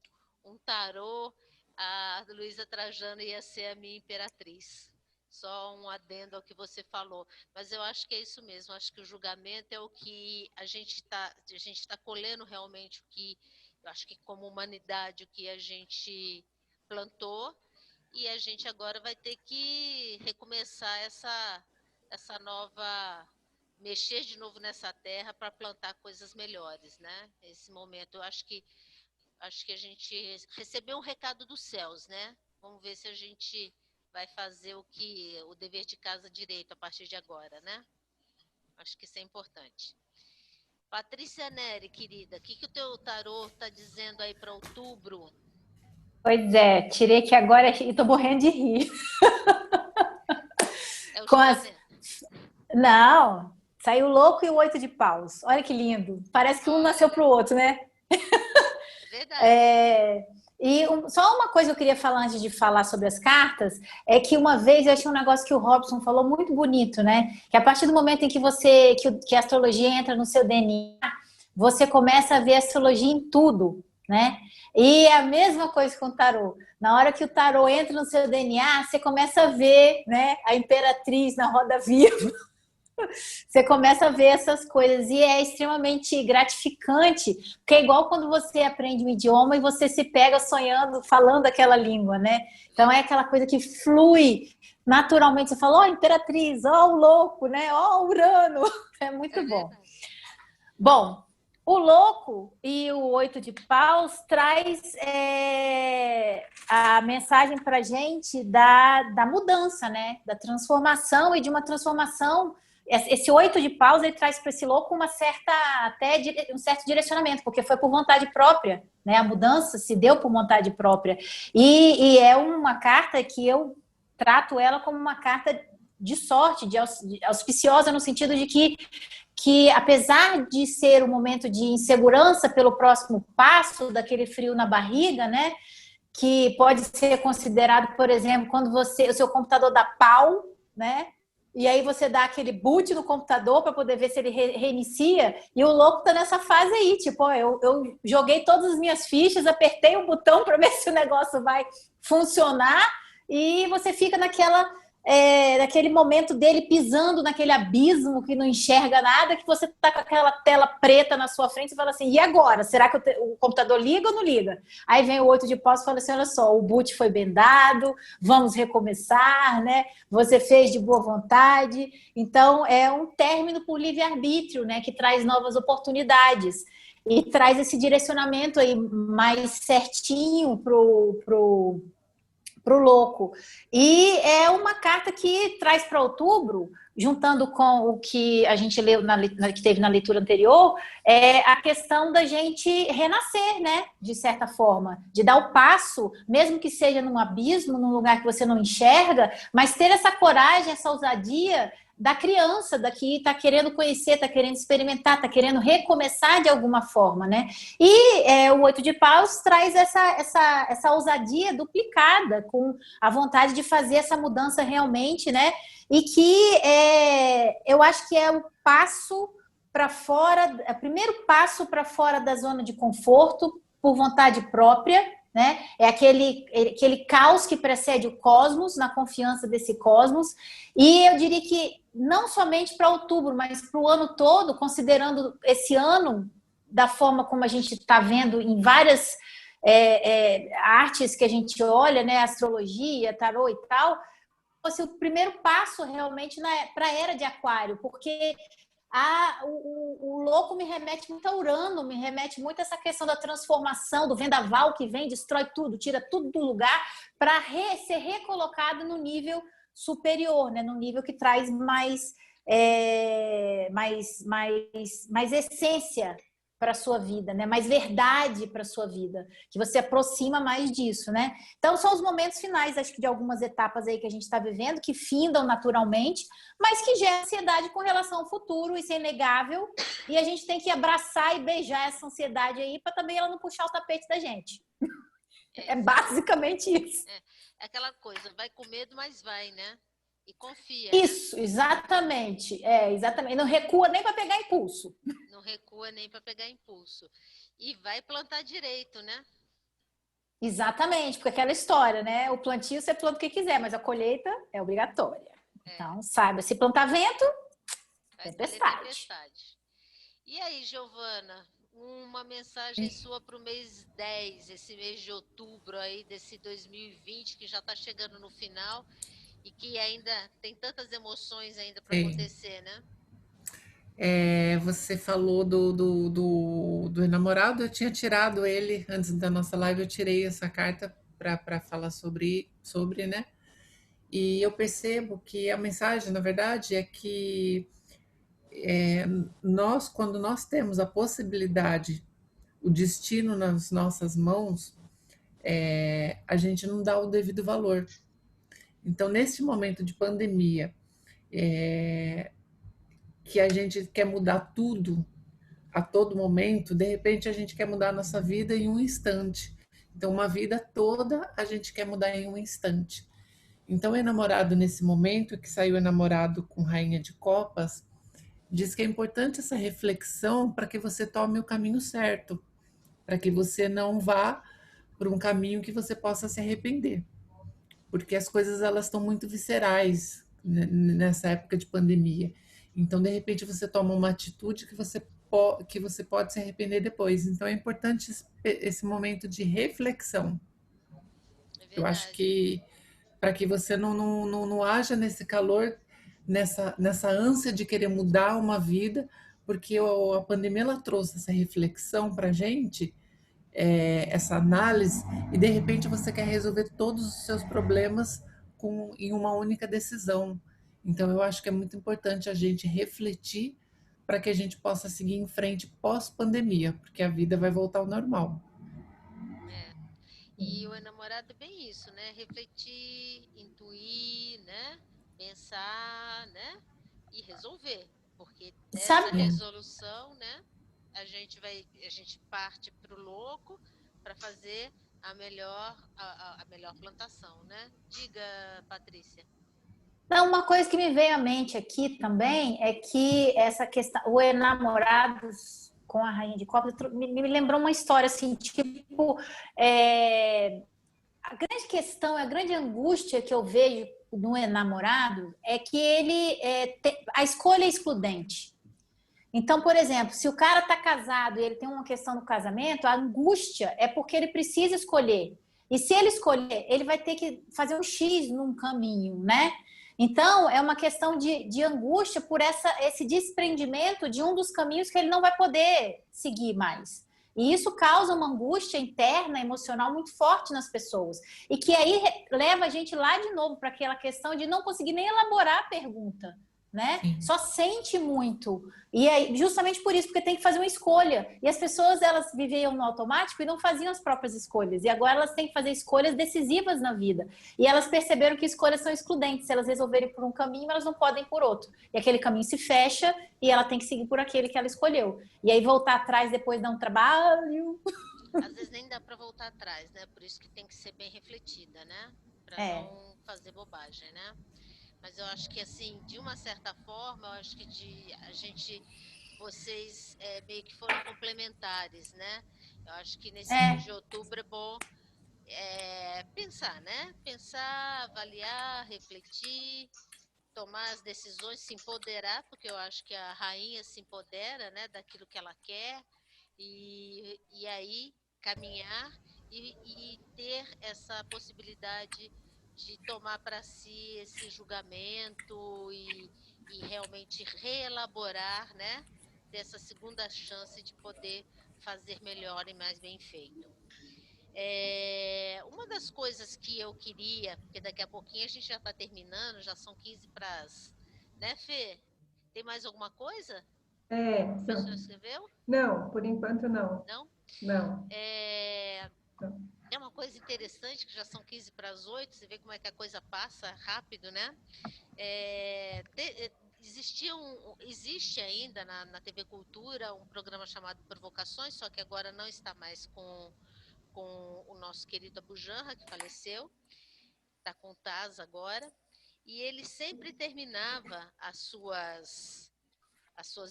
tarô, a Luísa Trajano ia ser a minha Imperatriz. Só um adendo ao que você falou. Mas eu acho que é isso mesmo. Acho que o julgamento é o que a gente tá colhendo realmente o que, eu acho que como humanidade, o que a gente plantou, e a gente agora vai ter que recomeçar essa nova, mexer de novo nessa terra para plantar coisas melhores, né? Esse momento, eu acho que a gente recebeu um recado dos céus, né? Vamos ver se a gente vai fazer o dever de casa direito a partir de agora, né? Acho que isso é importante. Patrícia Neri, querida, o que o teu tarô está dizendo aí para outubro? Pois é, tirei que agora e tô morrendo de rir. É o Com as... julgamento. Não, saiu o louco e o 8 de paus. Olha que lindo. Parece que um nasceu pro outro, né? É verdade. Só uma coisa que eu queria falar antes de falar sobre as cartas, é que uma vez eu achei um negócio que o Robson falou muito bonito, né? Que a partir do momento em que que a astrologia entra no seu DNA, você começa a ver a astrologia em tudo, né? E é a mesma coisa com o tarô. Na hora que o tarô entra no seu DNA, você começa a ver, né, a Imperatriz na roda viva. Você começa a ver essas coisas e é extremamente gratificante, porque é igual quando você aprende um idioma e você se pega sonhando, falando aquela língua, né? Então é aquela coisa que flui naturalmente. Você fala, ó, Imperatriz, ó, o louco, né? Ó, Urano. É muito bom. Bom, o louco e o 8 de paus traz a mensagem para a gente da mudança, né? Da transformação e de uma transformação. Esse 8 de paus ele traz para esse louco um certo direcionamento, porque foi por vontade própria, né? A mudança se deu por vontade própria. E é uma carta que eu trato ela como uma carta de sorte, de auspiciosa, no sentido de que apesar de ser um momento de insegurança pelo próximo passo, daquele frio na barriga, né? Que pode ser considerado, por exemplo, quando o seu computador dá pau, né? E aí você dá aquele boot no computador para poder ver se ele reinicia, e o louco tá nessa fase aí, tipo, ó, eu joguei todas as minhas fichas, apertei o botão para ver se o negócio vai funcionar, e você fica naquele momento dele pisando naquele abismo que não enxerga nada, que você tá com aquela tela preta na sua frente e fala assim, e agora? Será que o computador liga ou não liga? Aí vem o 8 de paus e fala assim, olha só, o boot foi bem dado, vamos recomeçar, né? Você fez de boa vontade. Então, é um término por livre-arbítrio, né? Que traz novas oportunidades e traz esse direcionamento aí mais certinho pro louco. E é uma carta que traz para outubro, juntando com o que a gente leu, que teve na leitura anterior, é a questão da gente renascer, né? De certa forma, de dar o passo, mesmo que seja num abismo, num lugar que você não enxerga, mas ter essa coragem, essa ousadia da criança, da que está querendo conhecer, está querendo experimentar, está querendo recomeçar de alguma forma, né? E o 8 de paus traz essa ousadia duplicada, com a vontade de fazer essa mudança realmente, né? E que eu acho que é o passo para fora, é o primeiro passo para fora da zona de conforto, por vontade própria, né? É aquele caos que precede o cosmos, na confiança desse cosmos. E eu diria que não somente para outubro, mas para o ano todo, considerando esse ano da forma como a gente está vendo em várias artes que a gente olha, né? Astrologia, tarô e tal, fosse o primeiro passo realmente para a era de Aquário, porque o louco me remete muito a Urano, me remete muito a essa questão da transformação, do vendaval que vem, destrói tudo, tira tudo do lugar, para ser recolocado no nível superior, né? No nível que traz mais essência para a sua vida, né? Mais verdade para a sua vida, que você aproxima mais disso, né? Então, são os momentos finais, acho que de algumas etapas aí que a gente está vivendo, que findam naturalmente, mas que geram ansiedade com relação ao futuro, isso é inegável, e a gente tem que abraçar e beijar essa ansiedade aí, para também ela não puxar o tapete da gente. É basicamente isso. É aquela coisa, vai com medo, mas vai, né? E confia, né? Isso, exatamente. Exatamente. Não recua nem para pegar impulso. Não recua nem para pegar impulso. E vai plantar direito, né? Exatamente, porque aquela história, né? O plantio você planta o que quiser, mas a colheita é obrigatória. Então, saiba, se plantar vento, Vai ter tempestade. tempestade. E aí, Giovana, uma mensagem sua para o mês 10, esse mês de outubro aí desse 2020, que já está chegando no final e que ainda tem tantas emoções ainda para Sim. acontecer, né? Você falou do enamorado, eu tinha tirado ele antes da nossa live, eu tirei essa carta para falar sobre, né? E eu percebo que a mensagem, na verdade, é que quando nós temos a possibilidade, o destino nas nossas mãos, a gente não dá o devido valor. Então, nesse momento de pandemia, que a gente quer mudar tudo a todo momento, de repente a gente quer mudar a nossa vida em um instante. Então, uma vida toda a gente quer mudar em um instante. Então, o enamorado, nesse momento, que saiu enamorado com Rainha de Copas, diz que é importante essa reflexão para que você tome o caminho certo, para que você não vá por um caminho que você possa se arrepender. Porque as coisas elas estão muito viscerais nessa época de pandemia. Então, de repente, você toma uma atitude que você pode se arrepender depois. Então, é importante esse momento de reflexão. Eu acho que para que você não haja nesse calor, nessa ânsia de querer mudar uma vida, porque a pandemia ela trouxe essa reflexão para a gente, essa análise, e de repente você quer resolver todos os seus problemas em uma única decisão. Então, eu acho que é muito importante a gente refletir para que a gente possa seguir em frente pós-pandemia, porque a vida vai voltar ao normal. E o enamorado é bem isso, né? Refletir, intuir, né? Pensar, né? E resolver. Porque dessa Sabe? resolução, né? A gente parte para o louco para fazer a melhor plantação, né? Diga, Patrícia. Não, uma coisa que me veio à mente aqui também é que essa questão, o enamorados com a Rainha de Copas, me lembrou uma história assim, tipo, a grande questão, a grande angústia que eu vejo no enamorado é que a escolha é excludente. Então, por exemplo, se o cara está casado e ele tem uma questão no casamento, a angústia é porque ele precisa escolher. E se ele escolher, ele vai ter que fazer um X num caminho, né? Então, é uma questão de angústia por esse desprendimento de um dos caminhos que ele não vai poder seguir mais. E isso causa uma angústia interna, emocional muito forte nas pessoas. E que aí leva a gente lá de novo para aquela questão de não conseguir nem elaborar a pergunta, né? Sim. Só sente muito. E é justamente por isso, porque tem que fazer uma escolha. E as pessoas, elas viviam no automático e não faziam as próprias escolhas. E agora elas têm que fazer escolhas decisivas na vida. E elas perceberam que escolhas são excludentes. Se elas resolverem por um caminho, elas não podem por outro. E aquele caminho se fecha e ela tem que seguir por aquele que ela escolheu. E aí voltar atrás depois dá um trabalho. Às vezes nem dá para voltar atrás, né? Por isso que tem que ser bem refletida, né? Para não fazer bobagem, né? Mas eu acho que, assim, de uma certa forma, eu acho que vocês meio que foram complementares, né? Eu acho que nesse mês de outubro é bom pensar, né? Pensar, avaliar, refletir, tomar as decisões, se empoderar, porque eu acho que a rainha se empodera, né? Daquilo que ela quer, e aí caminhar e ter essa possibilidade de tomar para si esse julgamento e realmente reelaborar, né? Ter essa segunda chance de poder fazer melhor e mais bem feito. Uma das coisas que eu queria, porque daqui a pouquinho a gente já está terminando, já são 15 para as... Né, Fê? Tem mais alguma coisa? A pessoa escreveu? Não, por enquanto não. Não? Não. É uma coisa interessante que já são 15 para as 8, você vê como é que a coisa passa rápido, né? Existe ainda na TV Cultura um programa chamado Provocações, só que agora não está mais com o nosso querido Abujanra, que faleceu, está com o Taz agora. E ele sempre terminava as suas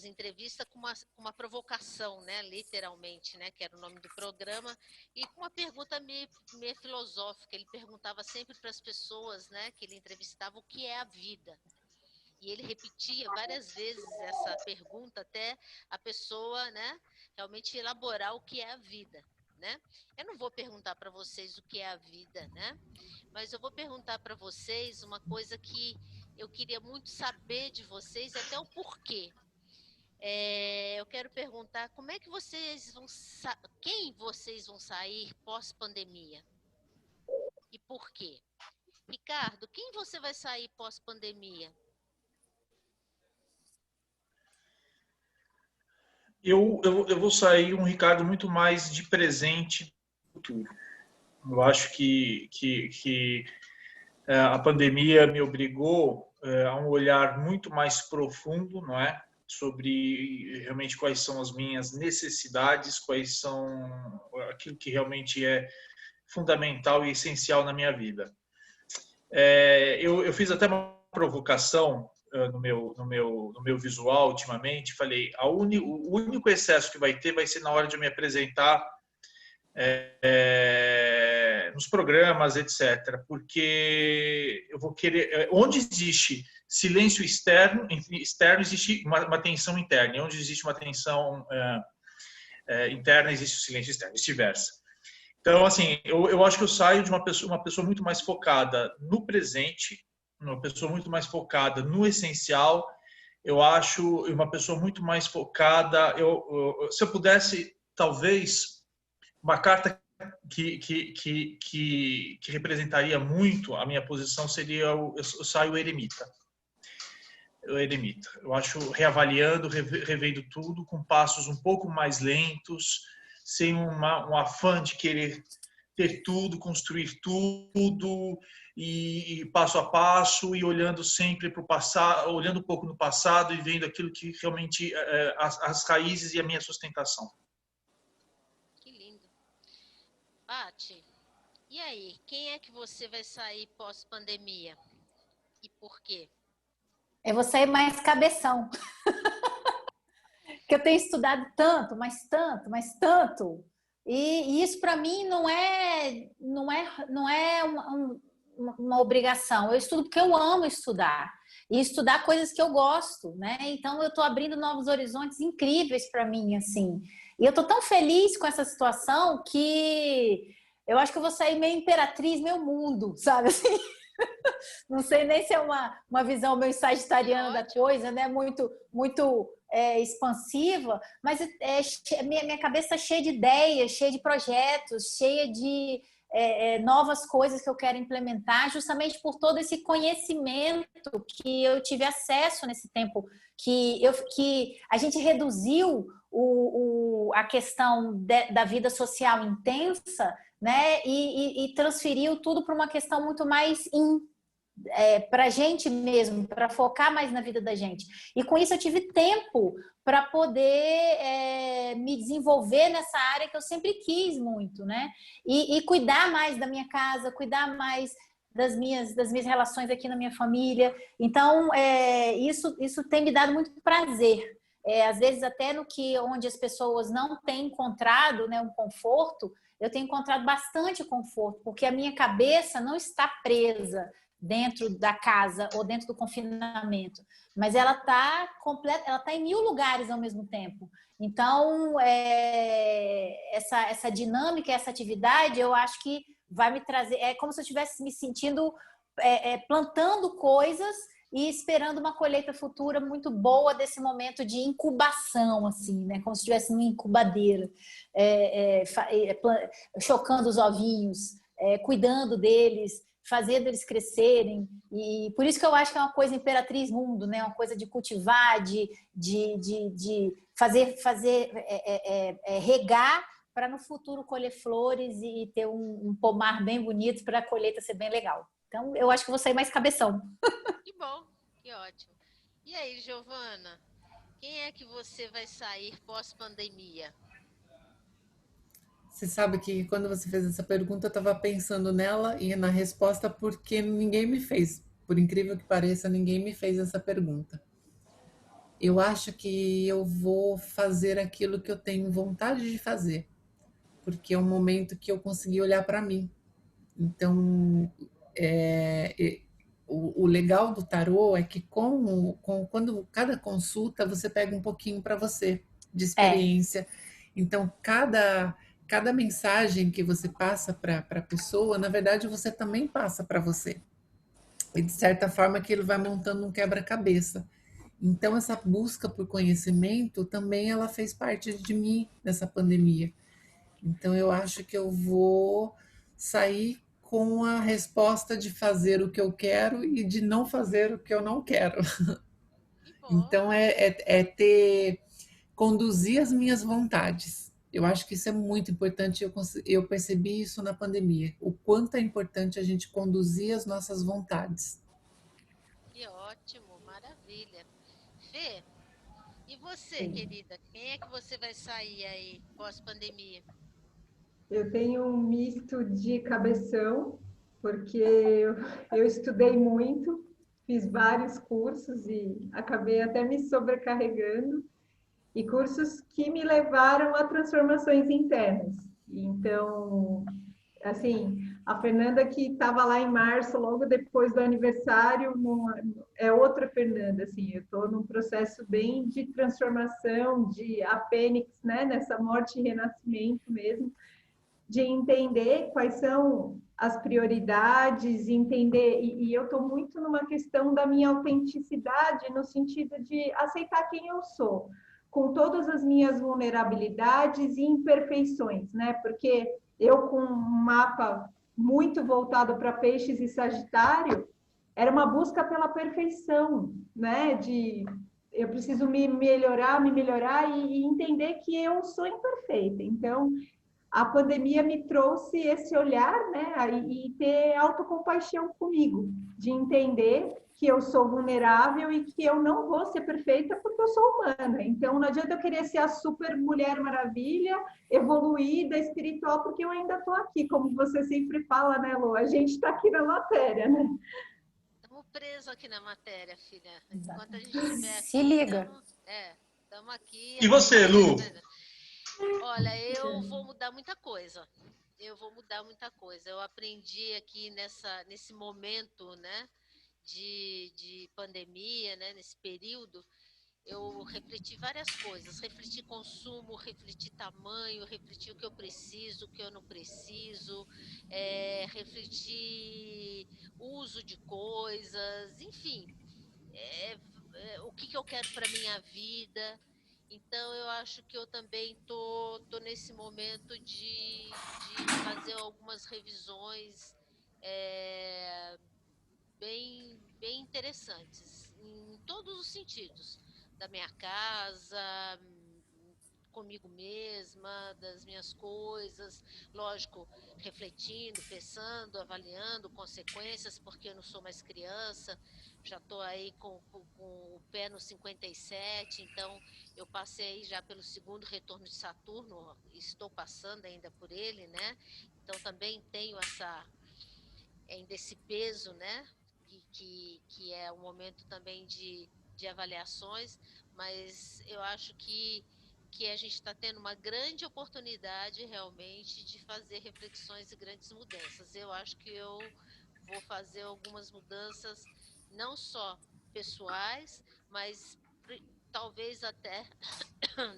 entrevistas com uma provocação, né, literalmente, né, que era o nome do programa, e com uma pergunta meio filosófica. Ele perguntava sempre para as pessoas, né, que ele entrevistava, o que é a vida. E ele repetia várias vezes essa pergunta até a pessoa, né, realmente elaborar o que é a vida, né? Eu não vou perguntar para vocês o que é a vida, né? Mas eu vou perguntar para vocês uma coisa que eu queria muito saber de vocês, e até o porquê. Eu quero perguntar como é que quem vocês vão sair pós-pandemia e por quê? Ricardo, quem você vai sair pós-pandemia? Eu vou sair um Ricardo muito mais de presente do futuro. Eu acho que a pandemia me obrigou a um olhar muito mais profundo, não é? Sobre realmente quais são as minhas necessidades, quais são aquilo que realmente é fundamental e essencial na minha vida. Eu fiz até uma provocação no meu visual ultimamente. Falei, o único excesso que vai ter vai ser na hora de eu me apresentar nos programas, etc. Porque eu vou querer. Onde existe silêncio externo existe uma tensão interna. E onde existe uma tensão interna, existe o silêncio externo, vice-versa. Então, assim, eu acho que eu saio de uma pessoa muito mais focada no presente, uma pessoa muito mais focada no essencial. Eu acho uma pessoa muito mais focada. Se eu pudesse, talvez, uma carta que representaria muito a minha posição seria eu saio eremita. Eu acho reavaliando, revendo tudo com passos um pouco mais lentos, sem um afã de querer ter tudo, construir tudo e passo a passo, e olhando sempre para o passado, olhando um pouco no passado e vendo aquilo que realmente as raízes e a minha sustentação. Que lindo. Pati, e aí, quem é que você vai sair pós-pandemia? E por quê? Eu vou sair mais cabeção. Que eu tenho estudado tanto, mas tanto, mas tanto. E isso para mim não é uma obrigação. Eu estudo porque eu amo estudar. E estudar coisas que eu gosto, né? Então eu estou abrindo novos horizontes incríveis para mim, assim. E eu estou tão feliz com essa situação que eu acho que eu vou sair meio imperatriz, meio mundo, sabe assim? Não sei nem se é uma visão meio sagitariana da coisa, né? Muito expansiva, mas minha cabeça está cheia de ideias, cheia de projetos, cheia de novas coisas que eu quero implementar, justamente por todo esse conhecimento que eu tive acesso nesse tempo que a gente reduziu a questão da vida social intensa, né? E transferiu tudo para uma questão muito mais para a gente mesmo, para focar mais na vida da gente. E com isso eu tive tempo para poder me desenvolver nessa área que eu sempre quis muito, né? E cuidar mais da minha casa, cuidar mais das minhas relações aqui na minha família. Então, isso tem me dado muito prazer. Às vezes até onde as pessoas não têm encontrado, né, um conforto, eu tenho encontrado bastante conforto, porque a minha cabeça não está presa dentro da casa ou dentro do confinamento, mas ela está completa, ela está em 1000 lugares ao mesmo tempo. Então, essa dinâmica, essa atividade, eu acho que vai me trazer, é como se eu estivesse me sentindo plantando coisas e esperando uma colheita futura muito boa desse momento de incubação, assim, né? Como se estivesse numa incubadeira, chocando os ovinhos, cuidando deles, fazendo eles crescerem. E por isso que eu acho que é uma coisa imperatriz mundo, né? Uma coisa de cultivar, de fazer regar para no futuro colher flores e ter um pomar bem bonito para a colheita ser bem legal. Então, eu acho que vou sair mais cabeção. Que bom, que ótimo. E aí, Giovana, quem é que você vai sair pós-pandemia? Você sabe que quando você fez essa pergunta, eu estava pensando nela e na resposta porque ninguém me fez. por incrível que pareça, ninguém me fez essa pergunta. Eu acho que eu vou fazer aquilo que eu tenho vontade de fazer, porque é um momento que eu consegui olhar para mim. Então, o legal do tarô é que quando cada consulta você pega um pouquinho para você de É, experiência. Então, cada mensagem que você passa para a pessoa, na verdade, você também passa para você. E de certa forma que ele vai montando um quebra-cabeça. Então, essa busca por conhecimento também ela fez parte de mim nessa pandemia. Então, eu acho que eu vou sair com a resposta de fazer o que eu quero e de não fazer o que eu não quero. Que bom. Então, conduzir as minhas vontades. Eu acho que isso é muito importante. Eu percebi isso na pandemia, o quanto é importante a gente conduzir as nossas vontades. Que ótimo, maravilha. Fê, e você, Sim. querida? Quem é que você vai sair aí pós-pandemia? Eu tenho um misto de cabeção, porque eu estudei muito, fiz vários cursos e acabei até me sobrecarregando, e cursos que me levaram a transformações internas. Então, assim, a Fernanda que estava lá em março, logo depois do aniversário, é outra Fernanda, assim, eu estou num processo bem de transformação, de a Fênix, né, nessa morte e renascimento mesmo, de entender quais são as prioridades, entender, e eu estou muito numa questão da minha autenticidade, no sentido de aceitar quem eu sou, com todas as minhas vulnerabilidades e imperfeições, né? Porque eu, com um mapa muito voltado para peixes e sagitário, era uma busca pela perfeição, né? De eu preciso me melhorar e entender que eu sou imperfeita. Então, a pandemia me trouxe esse olhar, né, e ter autocompaixão comigo, de entender que eu sou vulnerável e que eu não vou ser perfeita porque eu sou humana. Então, não adianta eu querer ser a super mulher maravilha, evoluída, espiritual, porque eu ainda estou aqui, como você sempre fala, né, Lu? A gente está aqui na matéria, né? Estamos presos aqui na matéria, filha. Enquanto a gente exatamente. estiver Se aqui, liga. estamos aqui E até a você, matéria. Lu? Olha, eu vou mudar muita coisa. Eu vou mudar muita coisa. Eu aprendi aqui nesse momento, né, de pandemia, né, nesse período, eu refleti várias coisas. Refleti consumo, refleti tamanho, refleti o que eu preciso, o que eu não preciso, refleti uso de coisas, enfim, o que, que eu quero para minha vida. Então, eu acho que eu também tô nesse momento de fazer algumas revisões é, bem interessantes, em todos os sentidos, da minha casa, comigo mesma, das minhas coisas, lógico, refletindo, pensando, avaliando consequências, porque eu não sou mais criança, já estou aí com o pé no 57, então eu passei já pelo segundo retorno de Saturno, estou passando ainda por ele, né? Então também tenho ainda esse peso, né? Que é um momento também de avaliações, mas eu acho que a gente está tendo uma grande oportunidade realmente de fazer reflexões e grandes mudanças. Eu acho que eu vou fazer algumas mudanças, não só pessoais, mas talvez até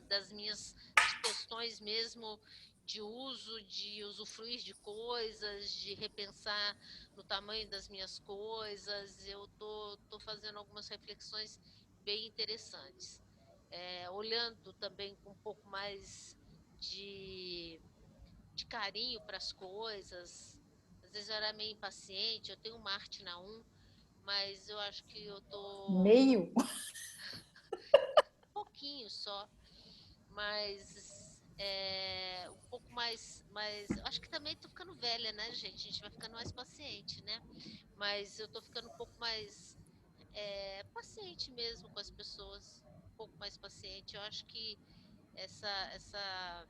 das minhas questões mesmo de uso, de usufruir de coisas, de repensar no tamanho das minhas coisas. Eu tô fazendo algumas reflexões bem interessantes. Olhando também com um pouco mais de, de carinho para as coisas. Às vezes eu era meio impaciente, eu tenho Marte na 1, mas eu acho que eu tô Meio. um pouquinho só, mas um pouco mais. Acho que também tô ficando velha, né, gente? A gente vai ficando mais paciente, né? Mas eu tô ficando um pouco mais paciente mesmo com as pessoas, um pouco mais paciente. Eu acho que essa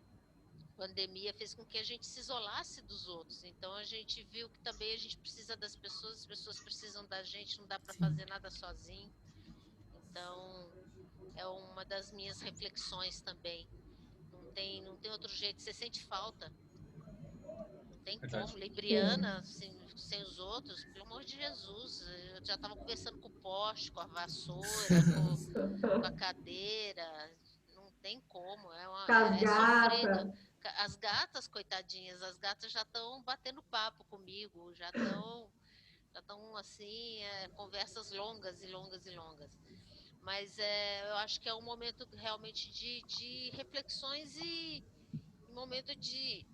pandemia fez com que a gente se isolasse dos outros. Então a gente viu que também a gente precisa das pessoas, as pessoas precisam da gente, não dá para fazer nada sozinho. Então é uma das minhas reflexões também. Não tem outro jeito, você sente falta. Não tem como, Libriana, sem os outros, pelo amor de Jesus. Eu já estava conversando com o poste, com a vassoura, com a cadeira. Não tem como, As sofrido. gatas. As gatas, coitadinhas, as gatas já estão batendo papo comigo, já estão assim, conversas longas e longas e longas. Mas eu acho que é um momento realmente de reflexões e momento de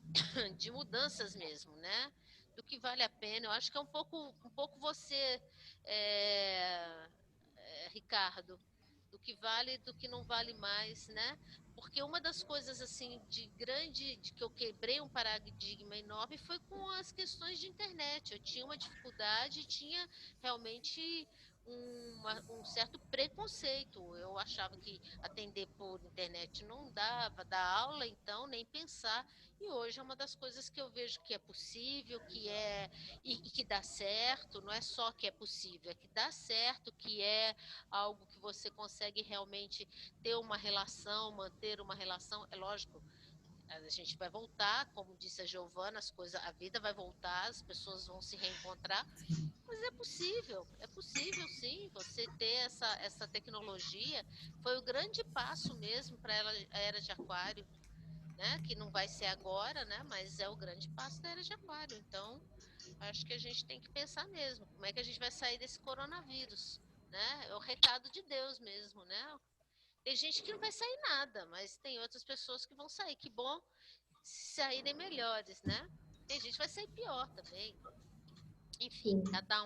mudanças mesmo, né? Do que vale a pena. Eu acho que é um pouco você, Ricardo, do que vale e do que não vale mais, né? Porque uma das coisas assim de que eu quebrei um paradigma enorme foi com as questões de internet. Eu tinha uma dificuldade, tinha realmente um certo preconceito. Eu achava que atender por internet não dava, dar aula então nem pensar. E hoje é uma das coisas que eu vejo que é possível, e que dá certo. Não é só que é possível, é que dá certo, que é algo que você consegue realmente ter uma relação, manter uma relação. É lógico, a gente vai voltar, como disse a Giovana, a vida vai voltar, as pessoas vão se reencontrar, mas é possível sim, você ter essa tecnologia. Foi o grande passo mesmo para a era de Aquário, né? Que não vai ser agora, né? Mas é o grande passo da era de Aquário. Então, acho que a gente tem que pensar mesmo, como é que a gente vai sair desse coronavírus, né? É o recado de Deus mesmo, né? Tem gente que não vai sair nada, mas tem outras pessoas que vão sair. Que bom se saírem melhores, né? Tem gente que vai sair pior também. Enfim, cada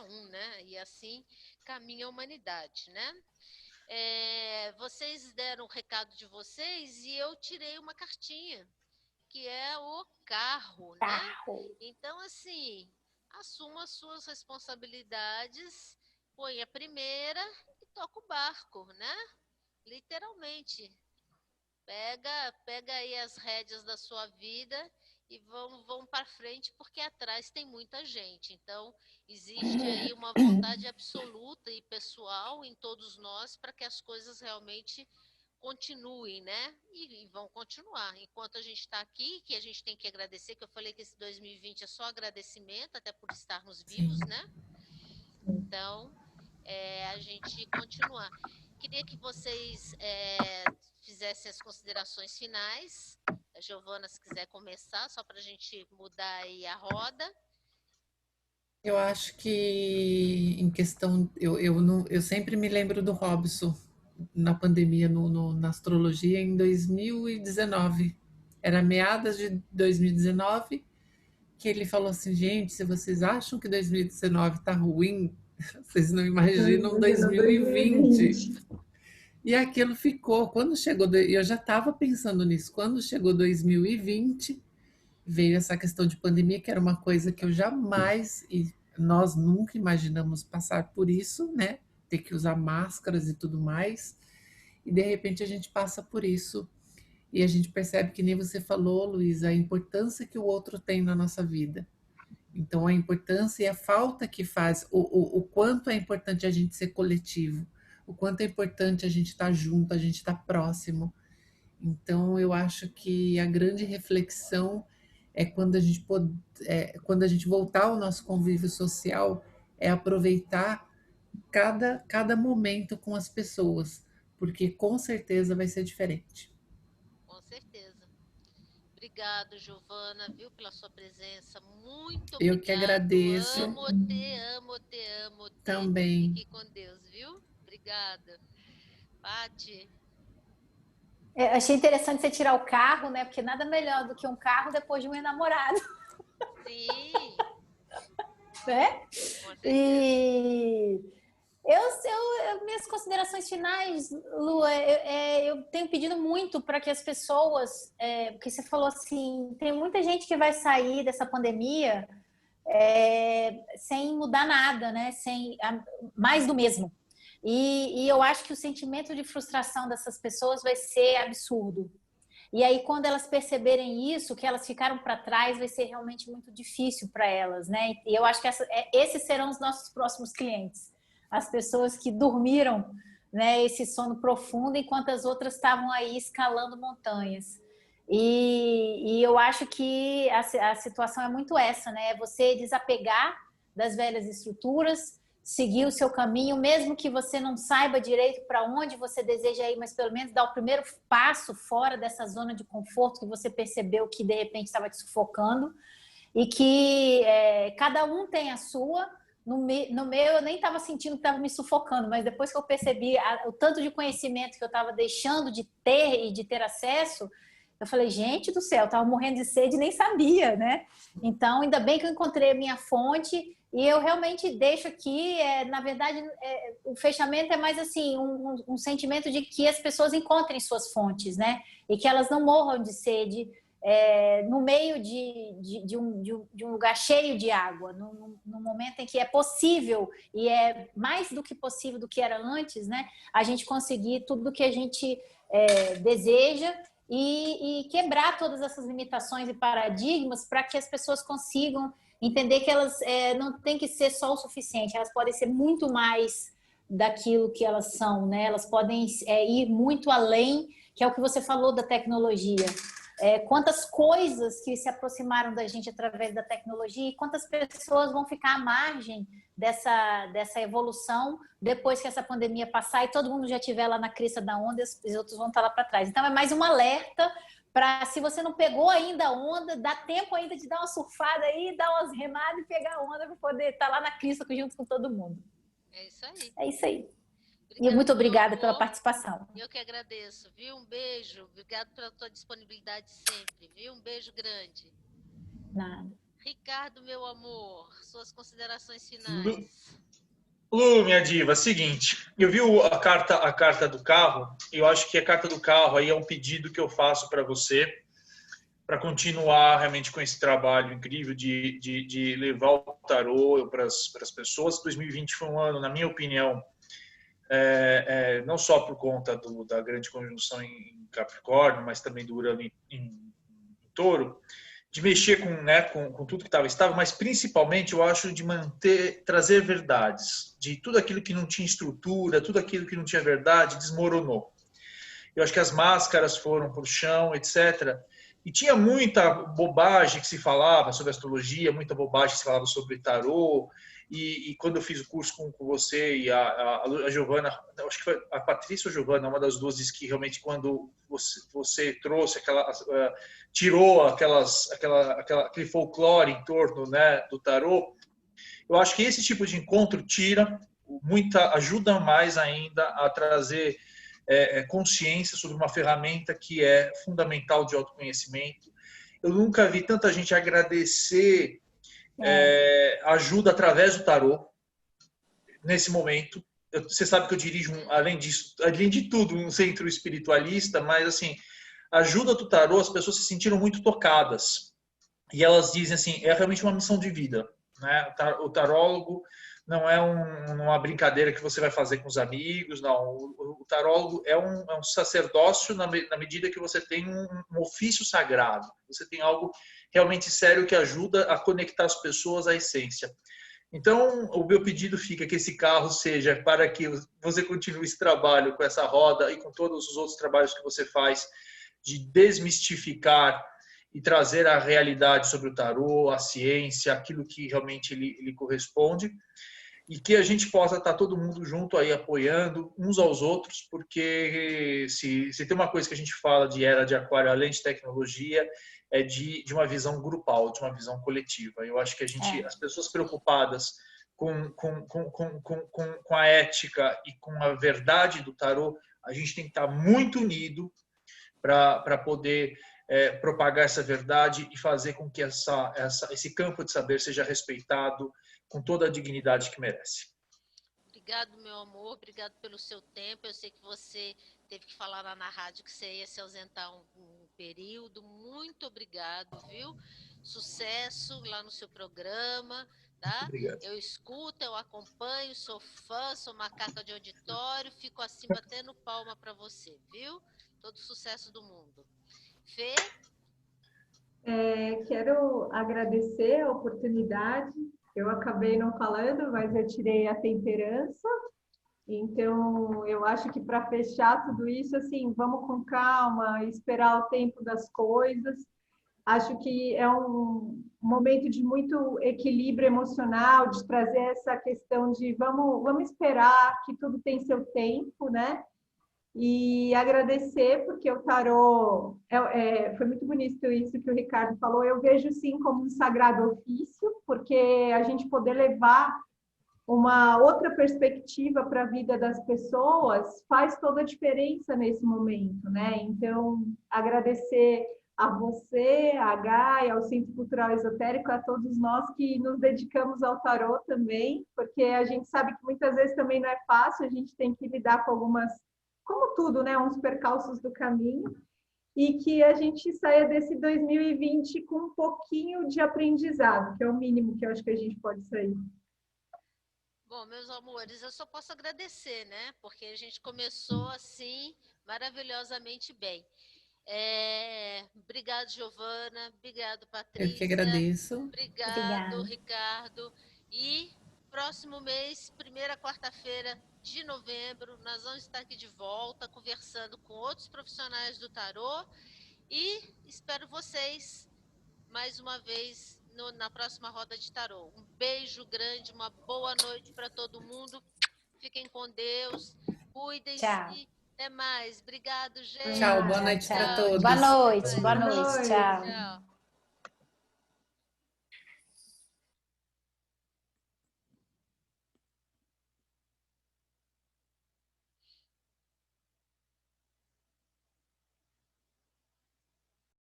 um, né? E assim caminha a humanidade, né? Vocês deram o recado de vocês e eu tirei uma cartinha, que é o carro, né? Então, assim, assuma as suas responsabilidades, põe a primeira e toca o barco, né? Literalmente. Pega aí as rédeas da sua vida e vamos para frente, porque atrás tem muita gente. Então, existe aí uma vontade absoluta e pessoal em todos nós para que as coisas realmente continuem, né? E vão continuar. Enquanto a gente está aqui, que a gente tem que agradecer, que eu falei que esse 2020 é só agradecimento, até por estarmos vivos, né? Então, a gente continuar. Queria que vocês fizessem as considerações finais. A Giovana, se quiser começar, só para a gente mudar aí a roda. Eu acho que em questão, eu sempre me lembro do Robson na pandemia, na astrologia, em 2019. Era meados de 2019 que ele falou assim, gente, se vocês acham que 2019 está ruim, vocês não imaginam 2020. E aquilo ficou. Quando chegou, eu já estava pensando nisso. Quando chegou 2020, veio essa questão de pandemia, que era uma coisa que eu jamais, e nós nunca imaginamos passar por isso, né? Ter que usar máscaras e tudo mais. E de repente a gente passa por isso. E a gente percebe que nem você falou, Luísa, a importância que o outro tem na nossa vida. Então, a importância e a falta que faz, o quanto é importante a gente ser coletivo, o quanto é importante a gente estar junto, a gente estar próximo. Então, eu acho que a grande reflexão é quando a gente voltar ao nosso convívio social, é aproveitar cada momento com as pessoas, porque com certeza vai ser diferente. Com certeza. Obrigado, Giovana, viu, pela sua presença. Muito obrigada. Eu que agradeço. Amo te. Também. Fique com Deus, viu? Obrigada. Pati. Achei interessante você tirar o carro, né? Porque nada melhor do que um carro depois de um enamorado. Sim. Né? E minhas considerações finais, Lu, eu tenho pedido muito para que as pessoas, porque você falou assim, tem muita gente que vai sair dessa pandemia sem mudar nada, né? Mais do mesmo. E eu acho que o sentimento de frustração dessas pessoas vai ser absurdo. E aí, quando elas perceberem isso, que elas ficaram para trás, vai ser realmente muito difícil para elas, né? E eu acho que esses serão os nossos próximos clientes. As pessoas que dormiram, né, esse sono profundo, enquanto as outras estavam aí escalando montanhas. E eu acho que a situação é muito essa, né? É você desapegar das velhas estruturas, seguir o seu caminho, mesmo que você não saiba direito para onde você deseja ir, mas pelo menos dar o primeiro passo fora dessa zona de conforto que você percebeu que de repente estava te sufocando, e que cada um tem a sua. No meu, eu nem estava sentindo que estava me sufocando, mas depois que eu percebi o tanto de conhecimento que eu estava deixando de ter e de ter acesso, eu falei, gente do céu, eu estava morrendo de sede e nem sabia, né? Então, ainda bem que eu encontrei a minha fonte. E eu realmente deixo aqui, na verdade, o fechamento é mais assim, um sentimento de que as pessoas encontrem suas fontes, né? E que elas não morram de sede no meio de um lugar cheio de água, no momento em que é possível, e é mais do que possível do que era antes, né? A gente conseguir tudo o que a gente deseja e quebrar todas essas limitações e paradigmas para que as pessoas consigam entender que elas não têm que ser só o suficiente, elas podem ser muito mais daquilo que elas são, né? Elas podem ir muito além, que é o que você falou da tecnologia. Quantas coisas que se aproximaram da gente através da tecnologia e quantas pessoas vão ficar à margem dessa evolução depois que essa pandemia passar e todo mundo já estiver lá na crista da onda e os outros vão estar lá para trás. Então, é mais um alerta para, se você não pegou ainda a onda, dá tempo ainda de dar uma surfada aí, dar umas remadas e pegar a onda para poder estar lá na crista junto com todo mundo. É isso aí. É isso aí. Obrigada, e muito obrigada amor, pela participação. Eu que agradeço, viu? Um beijo. Obrigado pela tua disponibilidade sempre, viu? Um beijo grande. Nada. Ricardo, meu amor, suas considerações finais. Lu, minha diva, seguinte, eu vi a carta do carro, e eu acho que a carta do carro aí é um pedido que eu faço para você, para continuar realmente com esse trabalho incrível de levar o tarô para as pessoas. 2020 foi um ano, na minha opinião, não só por conta da grande conjunção em Capricórnio, mas também do Urano em Touro, de mexer com tudo que estava estável, mas principalmente eu acho de trazer verdades, de tudo aquilo que não tinha estrutura, tudo aquilo que não tinha verdade, desmoronou. Eu acho que as máscaras foram para o chão, etc. E tinha muita bobagem que se falava sobre astrologia, muita bobagem que se falava sobre tarô. E quando eu fiz o curso com você e a Giovana, acho que foi a Patrícia ou a Giovana, uma das duas, disse que realmente quando você trouxe tirou aquele folclore em torno, né, do tarô, eu acho que esse tipo de encontro ajuda mais ainda a trazer consciência sobre uma ferramenta que é fundamental de autoconhecimento. Eu nunca vi tanta gente agradecer ajuda através do tarô nesse momento. Você sabe que eu dirijo, além de tudo, um centro espiritualista, mas assim, a ajuda do tarô, as pessoas se sentiram muito tocadas. E elas dizem assim, é realmente uma missão de vida, né? O tarólogo não é uma brincadeira que você vai fazer com os amigos, não. O tarólogo é um sacerdócio na medida que você tem um ofício sagrado. Você tem algo realmente sério que ajuda a conectar as pessoas à essência. Então, o meu pedido fica que esse carro seja para que você continue esse trabalho com essa roda e com todos os outros trabalhos que você faz de desmistificar e trazer a realidade sobre o tarô, a ciência, aquilo que realmente ele corresponde, e que a gente possa estar todo mundo junto aí apoiando uns aos outros, porque se tem uma coisa que a gente fala de era de aquário, além de tecnologia, é de uma visão grupal, de uma visão coletiva. Eu acho que as pessoas preocupadas com a ética e com a verdade do tarô, a gente tem que estar muito unido para poder propagar essa verdade e fazer com que esse campo de saber seja respeitado com toda a dignidade que merece. Obrigado, meu amor, obrigado pelo seu tempo. Eu sei que você teve que falar lá na rádio que você ia se ausentar um período. Muito obrigado, viu? Sucesso lá no seu programa, tá? Obrigado. Eu escuto, eu acompanho, sou fã, sou macaca de auditório, fico assim batendo palma para você, viu? Todo sucesso do mundo. Fê? Quero agradecer a oportunidade. Eu acabei não falando, mas eu tirei a temperança. Então, eu acho que para fechar tudo isso, assim, vamos com calma, esperar o tempo das coisas. Acho que é um momento de muito equilíbrio emocional, de trazer essa questão de vamos esperar que tudo tem seu tempo, né? E agradecer, porque o tarô foi muito bonito isso que o Ricardo falou. Eu vejo sim como um sagrado ofício, porque a gente poder levar uma outra perspectiva para a vida das pessoas faz toda a diferença nesse momento, né? Então, agradecer a você, a Gaia, ao Centro Cultural Esotérico, a todos nós que nos dedicamos ao tarô também, porque a gente sabe que muitas vezes também não é fácil, a gente tem que lidar com algumas, como tudo, né? Uns percalços do caminho, e que a gente saia desse 2020 com um pouquinho de aprendizado, que é o mínimo que eu acho que a gente pode sair. Bom, meus amores, eu só posso agradecer, né? Porque a gente começou assim, maravilhosamente bem. Obrigado, Giovana. Obrigado, Eu que Patrícia. agradeço. Obrigado, Obrigada. Ricardo. E próximo mês, primeira quarta-feira de novembro, nós vamos estar aqui de volta, conversando com outros profissionais do tarô. E espero vocês mais uma vez na próxima roda de tarô. Um beijo grande, uma boa noite para todo mundo. Fiquem com Deus, Tchau. cuidem-se. Até mais. Obrigado, gente. Tchau, boa noite para Tchau. todos. Boa noite, Boa tchau. noite. Tchau.